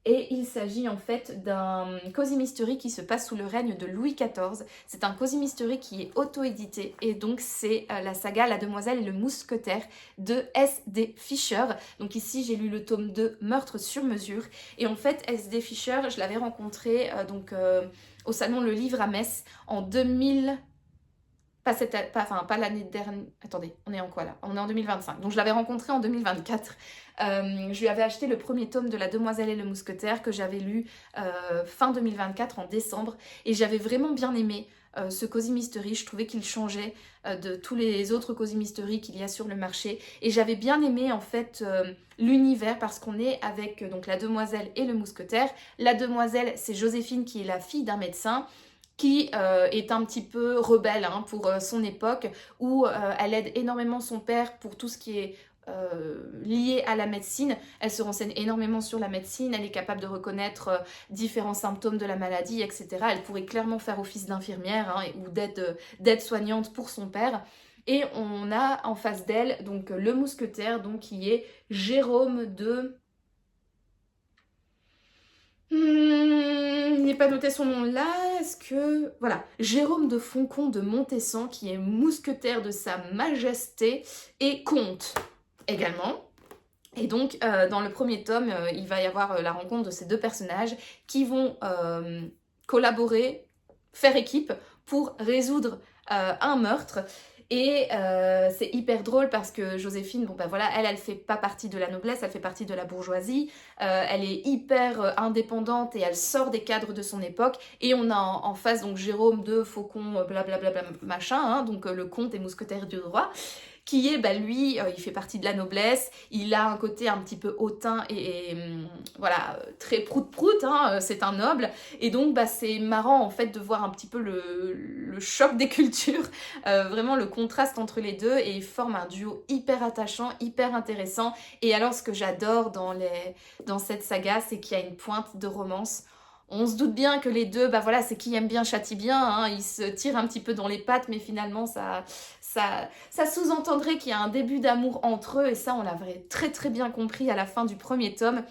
et il s'agit en fait d'un Cozy Mystery qui se passe sous le règne de Louis XIV. C'est un Cozy Mystery qui est auto-édité et donc c'est la saga La Demoiselle et le Mousquetaire de S.D. Fisher. Donc ici j'ai lu le tome 2 Meurtre sur mesure et en fait S.D. Fisher je l'avais rencontré au salon Le Livre à Metz en 2000... Pas l'année dernière... Attendez, on est en quoi là? On est en 2025. Donc je l'avais rencontré en 2024. Je lui avais acheté le premier tome de La Demoiselle et le Mousquetaire que j'avais lu fin 2024 en décembre. Et j'avais vraiment bien aimé ce Cozy Mystery. Je trouvais qu'il changeait de tous les autres Cozy Mystery qu'il y a sur le marché. Et j'avais bien aimé en fait l'univers parce qu'on est avec donc La Demoiselle et le Mousquetaire. La Demoiselle, c'est Joséphine qui est la fille d'un médecin qui est un petit peu rebelle pour son époque, où elle aide énormément son père pour tout ce qui est lié à la médecine. Elle se renseigne énormément sur la médecine, elle est capable de reconnaître différents symptômes de la maladie, etc. Elle pourrait clairement faire office d'infirmière ou d'aide-soignante pour son père. Et on a en face d'elle donc le mousquetaire, donc, qui est Jérôme de... il n'est pas noté son nom là, est-ce que... Voilà, Jérôme de Foncon de Montessan, qui est mousquetaire de sa majesté et comte également. Et donc, dans le premier tome, il va y avoir la rencontre de ces deux personnages qui vont collaborer, faire équipe pour résoudre un meurtre. Et c'est hyper drôle parce que Joséphine, bon ben voilà, elle fait pas partie de la noblesse, elle fait partie de la bourgeoisie. Elle est hyper indépendante et elle sort des cadres de son époque. Et on a en face donc Jérôme de Faucon, blablabla machin, donc le comte et mousquetaire du roi. Qui est, lui, il fait partie de la noblesse, il a un côté un petit peu hautain et voilà, très prout-prout, c'est un noble. Et donc, c'est marrant, en fait, de voir un petit peu le choc des cultures, vraiment le contraste entre les deux, et ils forment un duo hyper attachant, hyper intéressant. Et alors, ce que j'adore dans cette saga, c'est qu'il y a une pointe de romance. On se doute bien que les deux, voilà, c'est qui aime bien châtie bien, ils se tirent un petit peu dans les pattes, mais finalement, ça sous-entendrait qu'il y a un début d'amour entre eux, et ça, on l'avait très bien compris à la fin du premier tome.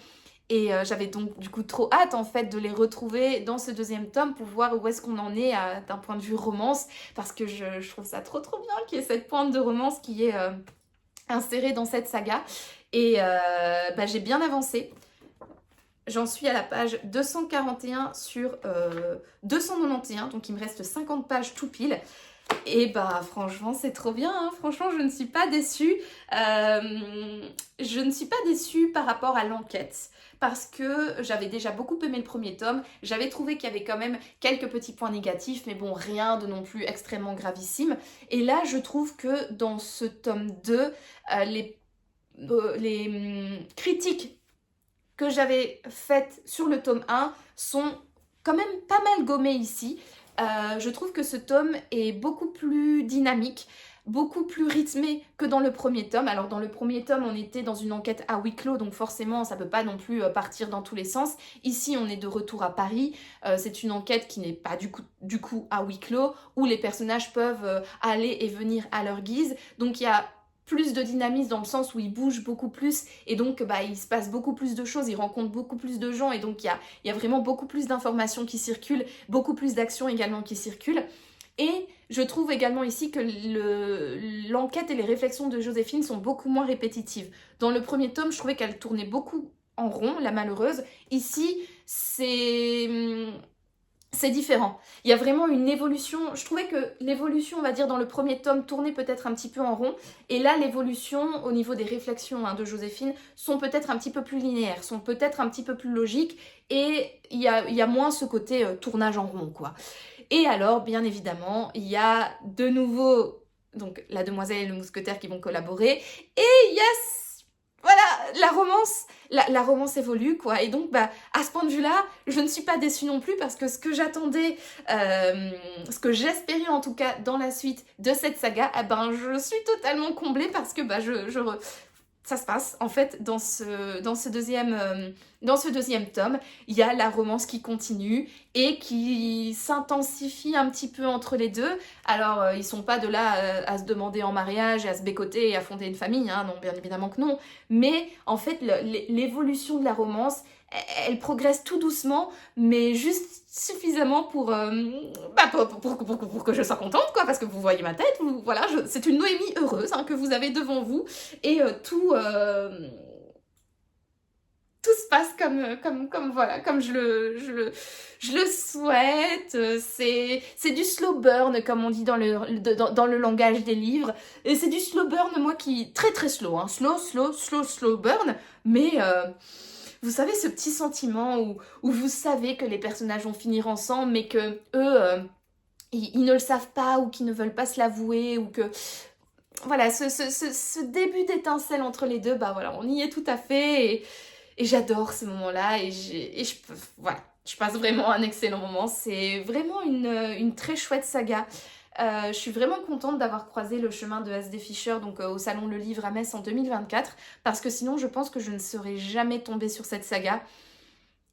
Et j'avais donc du coup trop hâte en fait de les retrouver dans ce deuxième tome pour voir où est-ce qu'on en est d'un point de vue romance, parce que je trouve ça trop bien qu'il y ait cette pointe de romance qui est insérée dans cette saga. Et j'ai bien avancé. J'en suis à la page 241 sur 291, donc il me reste 50 pages tout pile. Et franchement c'est trop bien, hein. Franchement je ne suis pas déçue. Je ne suis pas déçue par rapport à l'enquête. Parce que j'avais déjà beaucoup aimé le premier tome. J'avais trouvé qu'il y avait quand même quelques petits points négatifs, mais bon, rien de non plus extrêmement gravissime. Et là, je trouve que dans ce tome 2, les critiques que j'avais faites sur le tome 1 sont quand même pas mal gommées ici. Je trouve que ce tome est beaucoup plus dynamique, beaucoup plus rythmé que dans le premier tome. Alors dans le premier tome, on était dans une enquête à huis clos, donc forcément ça peut pas non plus partir dans tous les sens. Ici, on est de retour à Paris. C'est une enquête qui n'est pas du coup à huis clos, où les personnages peuvent aller et venir à leur guise. Donc il y a plus de dynamisme dans le sens où ils bougent beaucoup plus et donc il se passe beaucoup plus de choses, ils rencontrent beaucoup plus de gens et donc il y a vraiment beaucoup plus d'informations qui circulent, beaucoup plus d'actions également qui circulent. Et je trouve également ici que l'enquête et les réflexions de Joséphine sont beaucoup moins répétitives. Dans le premier tome, je trouvais qu'elle tournait beaucoup en rond, la malheureuse. Ici, c'est différent. Il y a vraiment une évolution. Je trouvais que l'évolution, on va dire, dans le premier tome tournait peut-être un petit peu en rond. Et là, l'évolution au niveau des réflexions de Joséphine sont peut-être un petit peu plus linéaires, sont peut-être un petit peu plus logiques. Et il y a moins ce côté tournage en rond, quoi. Et alors, bien évidemment, il y a de nouveau donc la demoiselle et le mousquetaire qui vont collaborer. Et il y a voilà, la romance évolue, quoi. Et donc, à ce point de vue-là, je ne suis pas déçue non plus parce que ce que j'attendais, ce que j'espérais en tout cas dans la suite de cette saga, je suis totalement comblée parce que ça se passe en fait dans ce deuxième tome. Il y a la romance qui continue et qui s'intensifie un petit peu entre les deux. Alors ils sont pas de là à se demander en mariage et à se bécoter et à fonder une famille, hein, non, bien évidemment que non. Mais en fait l'évolution de la romance, elle progresse tout doucement, mais juste suffisamment pour que je sois contente, quoi, parce que vous voyez ma tête, voilà, c'est une Noémie heureuse que vous avez devant vous, et tout se passe comme je le souhaite. C'est du slow burn, comme on dit dans le langage des livres, et c'est du slow burn, moi, qui très très slow, hein, slow burn, mais vous savez, ce petit sentiment où vous savez que les personnages vont finir ensemble, mais que eux, ils ne le savent pas, ou qu'ils ne veulent pas se l'avouer, ou que... Voilà, ce début d'étincelle entre les deux, voilà, on y est tout à fait, et j'adore ces moments-là, voilà, je passe vraiment un excellent moment. C'est vraiment une très chouette saga. Je suis vraiment contente d'avoir croisé le chemin de S.D. Fischer, donc au Salon Le Livre à Metz en 2024, parce que sinon je pense que je ne serais jamais tombée sur cette saga.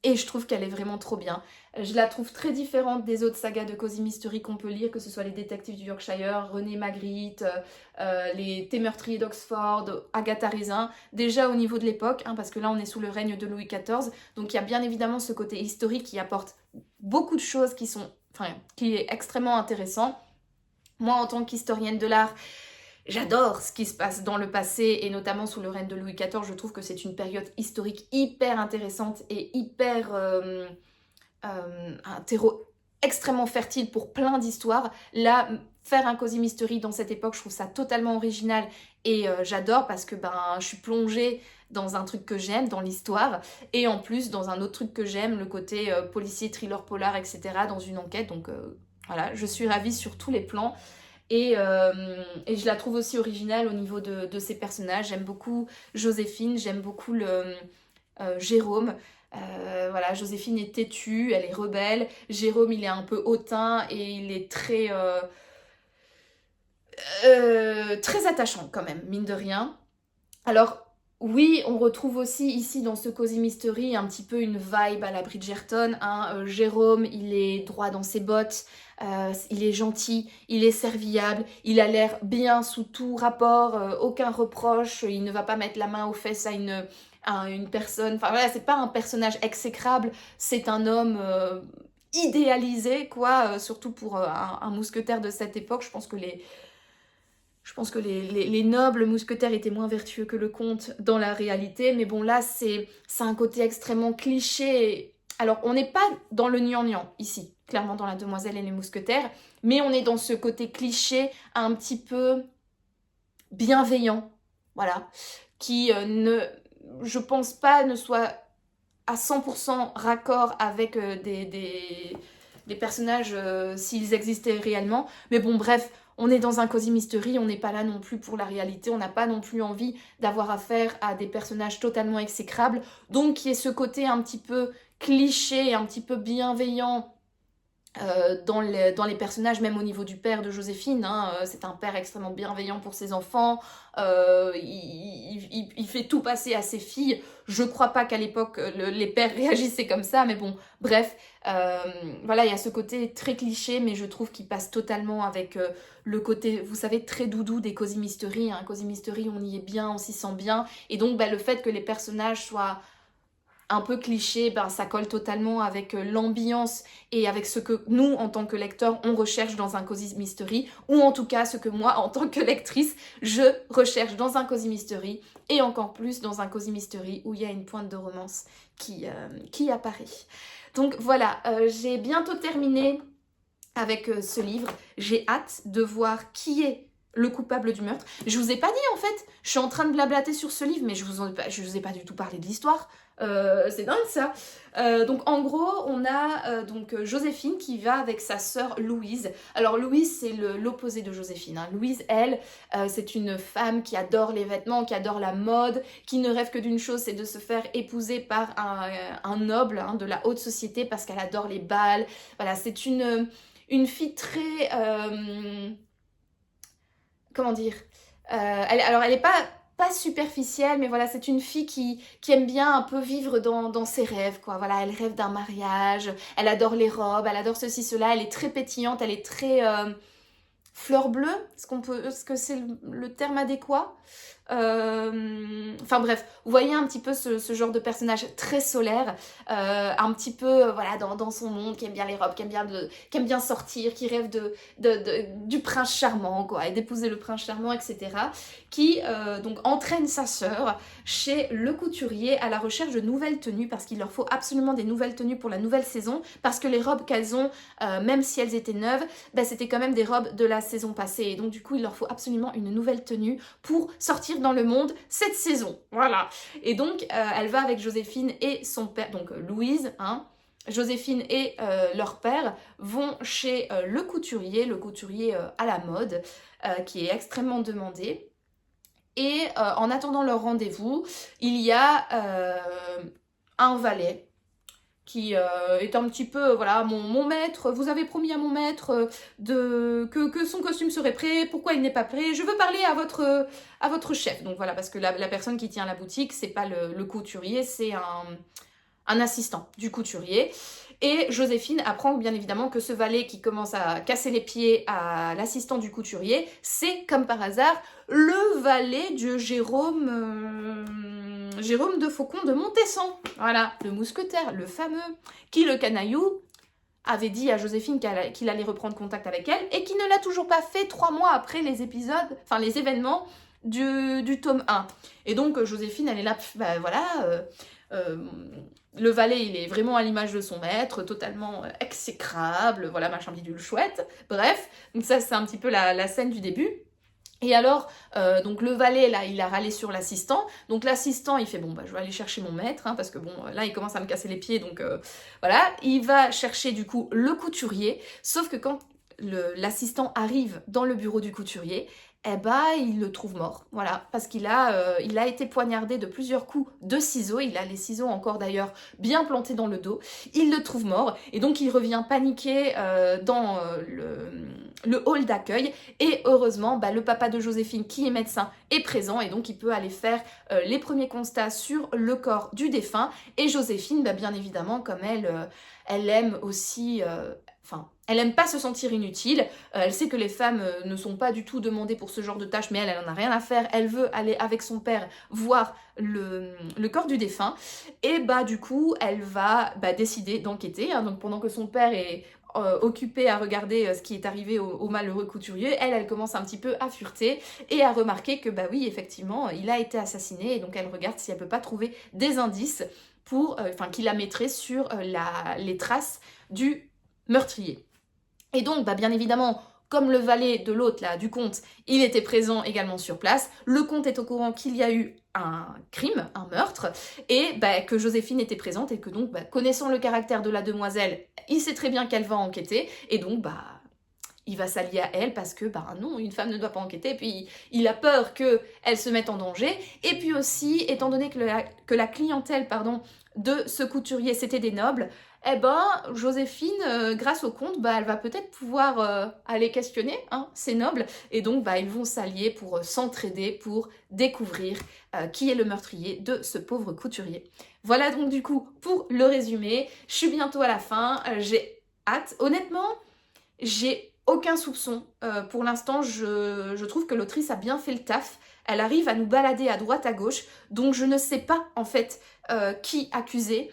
Et je trouve qu'elle est vraiment trop bien. Je la trouve très différente des autres sagas de Cosy Mystery qu'on peut lire, que ce soit les détectives du Yorkshire, René Magritte, les Thé meurtriers d'Oxford, Agatha Raisin. Déjà au niveau de l'époque, parce que là on est sous le règne de Louis XIV, donc il y a bien évidemment ce côté historique qui apporte beaucoup de choses qui est extrêmement intéressant. Moi, en tant qu'historienne de l'art, j'adore ce qui se passe dans le passé, et notamment sous le règne de Louis XIV. Je trouve que c'est une période historique hyper intéressante et hyper... un terreau extrêmement fertile pour plein d'histoires. Là, faire un Cosy Mystery dans cette époque, je trouve ça totalement original, et j'adore parce que je suis plongée dans un truc que j'aime, dans l'histoire, et en plus dans un autre truc que j'aime, le côté policier, thriller, polar, etc., dans une enquête. Donc voilà, je suis ravie sur tous les plans. Et je la trouve aussi originale au niveau de ses personnages. J'aime beaucoup Joséphine, j'aime beaucoup Jérôme. Voilà, Joséphine est têtue, elle est rebelle. Jérôme, il est un peu hautain et il est très attachant quand même, mine de rien. Alors oui, on retrouve aussi ici dans ce Cosy Mystery un petit peu une vibe à la Bridgerton. Jérôme, il est droit dans ses bottes, il est gentil, il est serviable, il a l'air bien sous tout rapport, aucun reproche, il ne va pas mettre la main aux fesses à une personne. Enfin voilà, c'est pas un personnage exécrable, c'est un homme idéalisé, quoi, surtout pour un mousquetaire de cette époque. Je pense que Je pense que les nobles mousquetaires étaient moins vertueux que le comte dans la réalité, mais bon là c'est un côté extrêmement cliché. Alors on n'est pas dans le gnangnan ici, clairement dans La Demoiselle et les Mousquetaires, mais on est dans ce côté cliché un petit peu bienveillant, voilà, qui je pense pas, ne soit à 100% raccord avec des personnages s'ils existaient réellement. Mais bon, bref, on est dans un cosy mystery, on n'est pas là non plus pour la réalité, on n'a pas non plus envie d'avoir affaire à des personnages totalement exécrables. Donc, il y a ce côté un petit peu cliché, un petit peu bienveillant dans les personnages, même au niveau du père de Joséphine, hein, c'est un père extrêmement bienveillant pour ses enfants, il fait tout passer à ses filles. Je crois pas qu'à l'époque les pères réagissaient comme ça, mais bon, bref, voilà, il y a ce côté très cliché, mais je trouve qu'il passe totalement avec le côté, vous savez, très doudou des Cosy Mystery, hein. Cosy Mystery, on y est bien, on s'y sent bien, et donc bah, le fait que les personnages soient un peu cliché, ben, ça colle totalement avec l'ambiance et avec ce que nous, en tant que lecteurs, on recherche dans un Cosy Mystery, ou en tout cas ce que moi, en tant que lectrice, je recherche dans un Cosy Mystery, et encore plus dans un Cosy Mystery où il y a une pointe de romance qui apparaît. Donc voilà, j'ai bientôt terminé avec ce livre. J'ai hâte de voir qui est le coupable du meurtre. Je vous ai pas dit en fait, je suis en train de blablater sur ce livre, mais je vous ai pas du tout parlé de l'histoire. C'est dingue ça. Donc en gros, on a Joséphine qui va avec sa sœur Louise. Alors Louise, c'est l'opposé de Joséphine, hein. Louise, elle, c'est une femme qui adore les vêtements, qui adore la mode, qui ne rêve que d'une chose, c'est de se faire épouser par un noble, hein, de la haute société, parce qu'elle adore les bals. Voilà, c'est une fille très... comment dire, elle est pas superficielle, mais voilà, c'est une fille qui aime bien un peu vivre dans ses rêves, quoi. Voilà, elle rêve d'un mariage, elle adore les robes, elle adore ceci, cela, elle est très pétillante, elle est très fleur bleue, est-ce que c'est le terme adéquat? Enfin bref, vous voyez un petit peu ce genre de personnage très solaire, un petit peu voilà dans son monde, qui aime bien les robes, qui aime bien sortir, qui rêve du prince charmant, quoi, et d'épouser le prince charmant, etc. Qui donc entraîne sa sœur chez le couturier à la recherche de nouvelles tenues, parce qu'il leur faut absolument des nouvelles tenues pour la nouvelle saison, parce que les robes qu'elles ont, même si elles étaient neuves, bah, c'était quand même des robes de la saison passée, et donc du coup il leur faut absolument une nouvelle tenue pour sortir dans le monde cette saison, voilà. Et donc elle va avec Joséphine et son père, donc Louise, hein. Joséphine et leur père vont chez le couturier à la mode, qui est extrêmement demandé. Et en attendant leur rendez-vous, il y a un valet qui est un petit peu, voilà, mon maître, vous avez promis à mon maître que son costume serait prêt, pourquoi il n'est pas prêt? Je veux parler à votre chef. Donc voilà, parce que la personne qui tient la boutique, c'est pas le couturier, c'est un assistant du couturier. Et Joséphine apprend bien évidemment que ce valet qui commence à casser les pieds à l'assistant du couturier, c'est comme par hasard le valet de Jérôme de Faucon de Montesson. Voilà, le mousquetaire, le fameux, qui le canaillou avait dit à Joséphine qu'il allait reprendre contact avec elle et qui ne l'a toujours pas fait 3 mois après les événements du tome 1. Et donc Joséphine, elle est là, bah voilà... le valet, il est vraiment à l'image de son maître, totalement exécrable, voilà, machin bidule chouette. Bref, donc ça c'est un petit peu la scène du début. Et alors, donc le valet, là, il a râlé sur l'assistant. Donc l'assistant, il fait, bon, bah je vais aller chercher mon maître, hein, parce que bon, là, il commence à me casser les pieds, donc voilà. Il va chercher, du coup, le couturier. Sauf que quand l'assistant arrive dans le bureau du couturier, eh ben, il le trouve mort, voilà, parce qu'il a été poignardé de plusieurs coups de ciseaux, il a les ciseaux encore d'ailleurs bien plantés dans le dos, il le trouve mort, et donc il revient paniqué dans le hall d'accueil, et heureusement, bah, le papa de Joséphine, qui est médecin, est présent, et donc il peut aller faire les premiers constats sur le corps du défunt, et Joséphine, bah, bien évidemment, comme elle aime aussi... elle aime pas se sentir inutile, elle sait que les femmes ne sont pas du tout demandées pour ce genre de tâches, mais elle en a rien à faire, elle veut aller avec son père voir le corps du défunt, et bah du coup, elle va décider d'enquêter, hein. Donc pendant que son père est occupée à regarder ce qui est arrivé au malheureux couturier, elle commence un petit peu à fureter et à remarquer que bah oui, effectivement, il a été assassiné et donc elle regarde si elle peut pas trouver des indices pour, qui la mettraient sur les traces du meurtrier. Et donc, bah, bien évidemment, comme le valet de l'autre, là, du comte, il était présent également sur place, le comte est au courant qu'il y a eu un crime, un meurtre, et bah, que Joséphine était présente et que donc, bah, connaissant le caractère de la demoiselle, il sait très bien qu'elle va enquêter, et donc, bah, il va s'allier à elle parce que, bah non, une femme ne doit pas enquêter, puis il a peur qu'elle se mette en danger, et puis aussi, étant donné que la clientèle, de ce couturier, c'était des nobles, eh ben, Joséphine, grâce au comte, bah, elle va peut-être pouvoir aller questionner ces nobles, et donc bah, ils vont s'allier pour s'entraider, pour découvrir qui est le meurtrier de ce pauvre couturier. Voilà donc du coup pour le résumé, je suis bientôt à la fin, j'ai hâte. Honnêtement, j'ai aucun soupçon. Pour l'instant, je trouve que l'autrice a bien fait le taf. Elle arrive à nous balader à droite à gauche, donc je ne sais pas en fait qui accuser.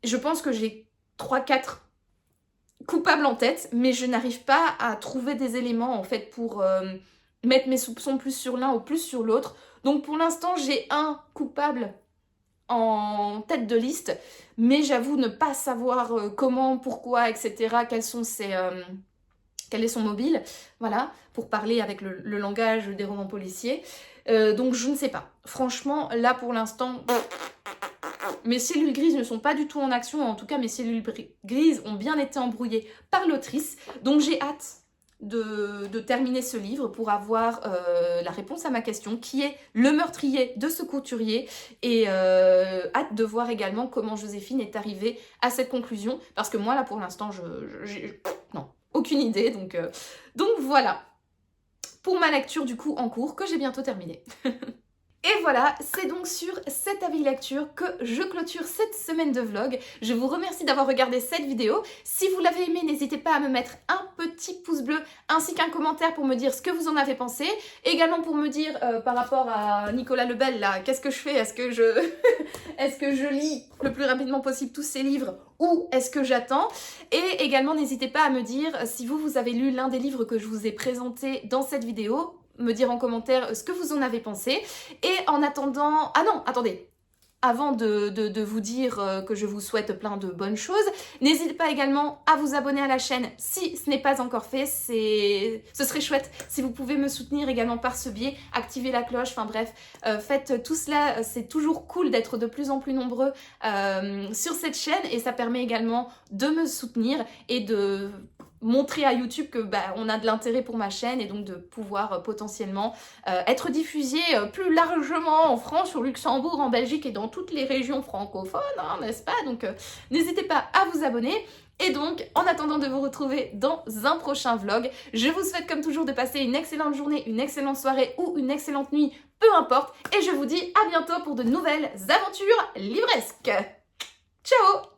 Je pense que j'ai 3-4 coupables en tête, mais je n'arrive pas à trouver des éléments en fait pour mettre mes soupçons plus sur l'un ou plus sur l'autre. Donc pour l'instant, j'ai un coupable en tête de liste, mais j'avoue ne pas savoir comment, pourquoi, etc. Quel est son mobile, voilà, pour parler avec le langage des romans policiers. Donc je ne sais pas. Franchement, là pour l'instant, mes cellules grises ne sont pas du tout en action, en tout cas mes cellules grises ont bien été embrouillées par l'autrice, donc j'ai hâte de terminer ce livre pour avoir la réponse à ma question, qui est le meurtrier de ce couturier, et hâte de voir également comment Joséphine est arrivée à cette conclusion, parce que moi là pour l'instant, non, aucune idée, donc voilà, pour ma lecture du coup en cours, que j'ai bientôt terminée. Et voilà, c'est donc sur cet avis lecture que je clôture cette semaine de vlog. Je vous remercie d'avoir regardé cette vidéo. Si vous l'avez aimée, n'hésitez pas à me mettre un petit pouce bleu ainsi qu'un commentaire pour me dire ce que vous en avez pensé. Également pour me dire par rapport à Nicolas Lebel, là, qu'est-ce que je fais? Est-ce que je lis le plus rapidement possible tous ces livres ou est-ce que j'attends? Et également, n'hésitez pas à me dire si vous avez lu l'un des livres que je vous ai présenté dans cette vidéo, me dire en commentaire ce que vous en avez pensé. Et en attendant... Ah non, attendez. Avant de vous dire que je vous souhaite plein de bonnes choses, n'hésitez pas également à vous abonner à la chaîne si ce n'est pas encore fait. Ce serait chouette si vous pouvez me soutenir également par ce biais, activer la cloche, enfin bref, faites tout cela. C'est toujours cool d'être de plus en plus nombreux sur cette chaîne et ça permet également de me soutenir et de montrer à YouTube que on a de l'intérêt pour ma chaîne et donc de pouvoir potentiellement être diffusé plus largement en France, au Luxembourg, en Belgique et dans toutes les régions francophones, n'est-ce pas? Donc n'hésitez pas à vous abonner. Et donc, en attendant de vous retrouver dans un prochain vlog, je vous souhaite comme toujours de passer une excellente journée, une excellente soirée ou une excellente nuit, peu importe. Et je vous dis à bientôt pour de nouvelles aventures livresques. Ciao!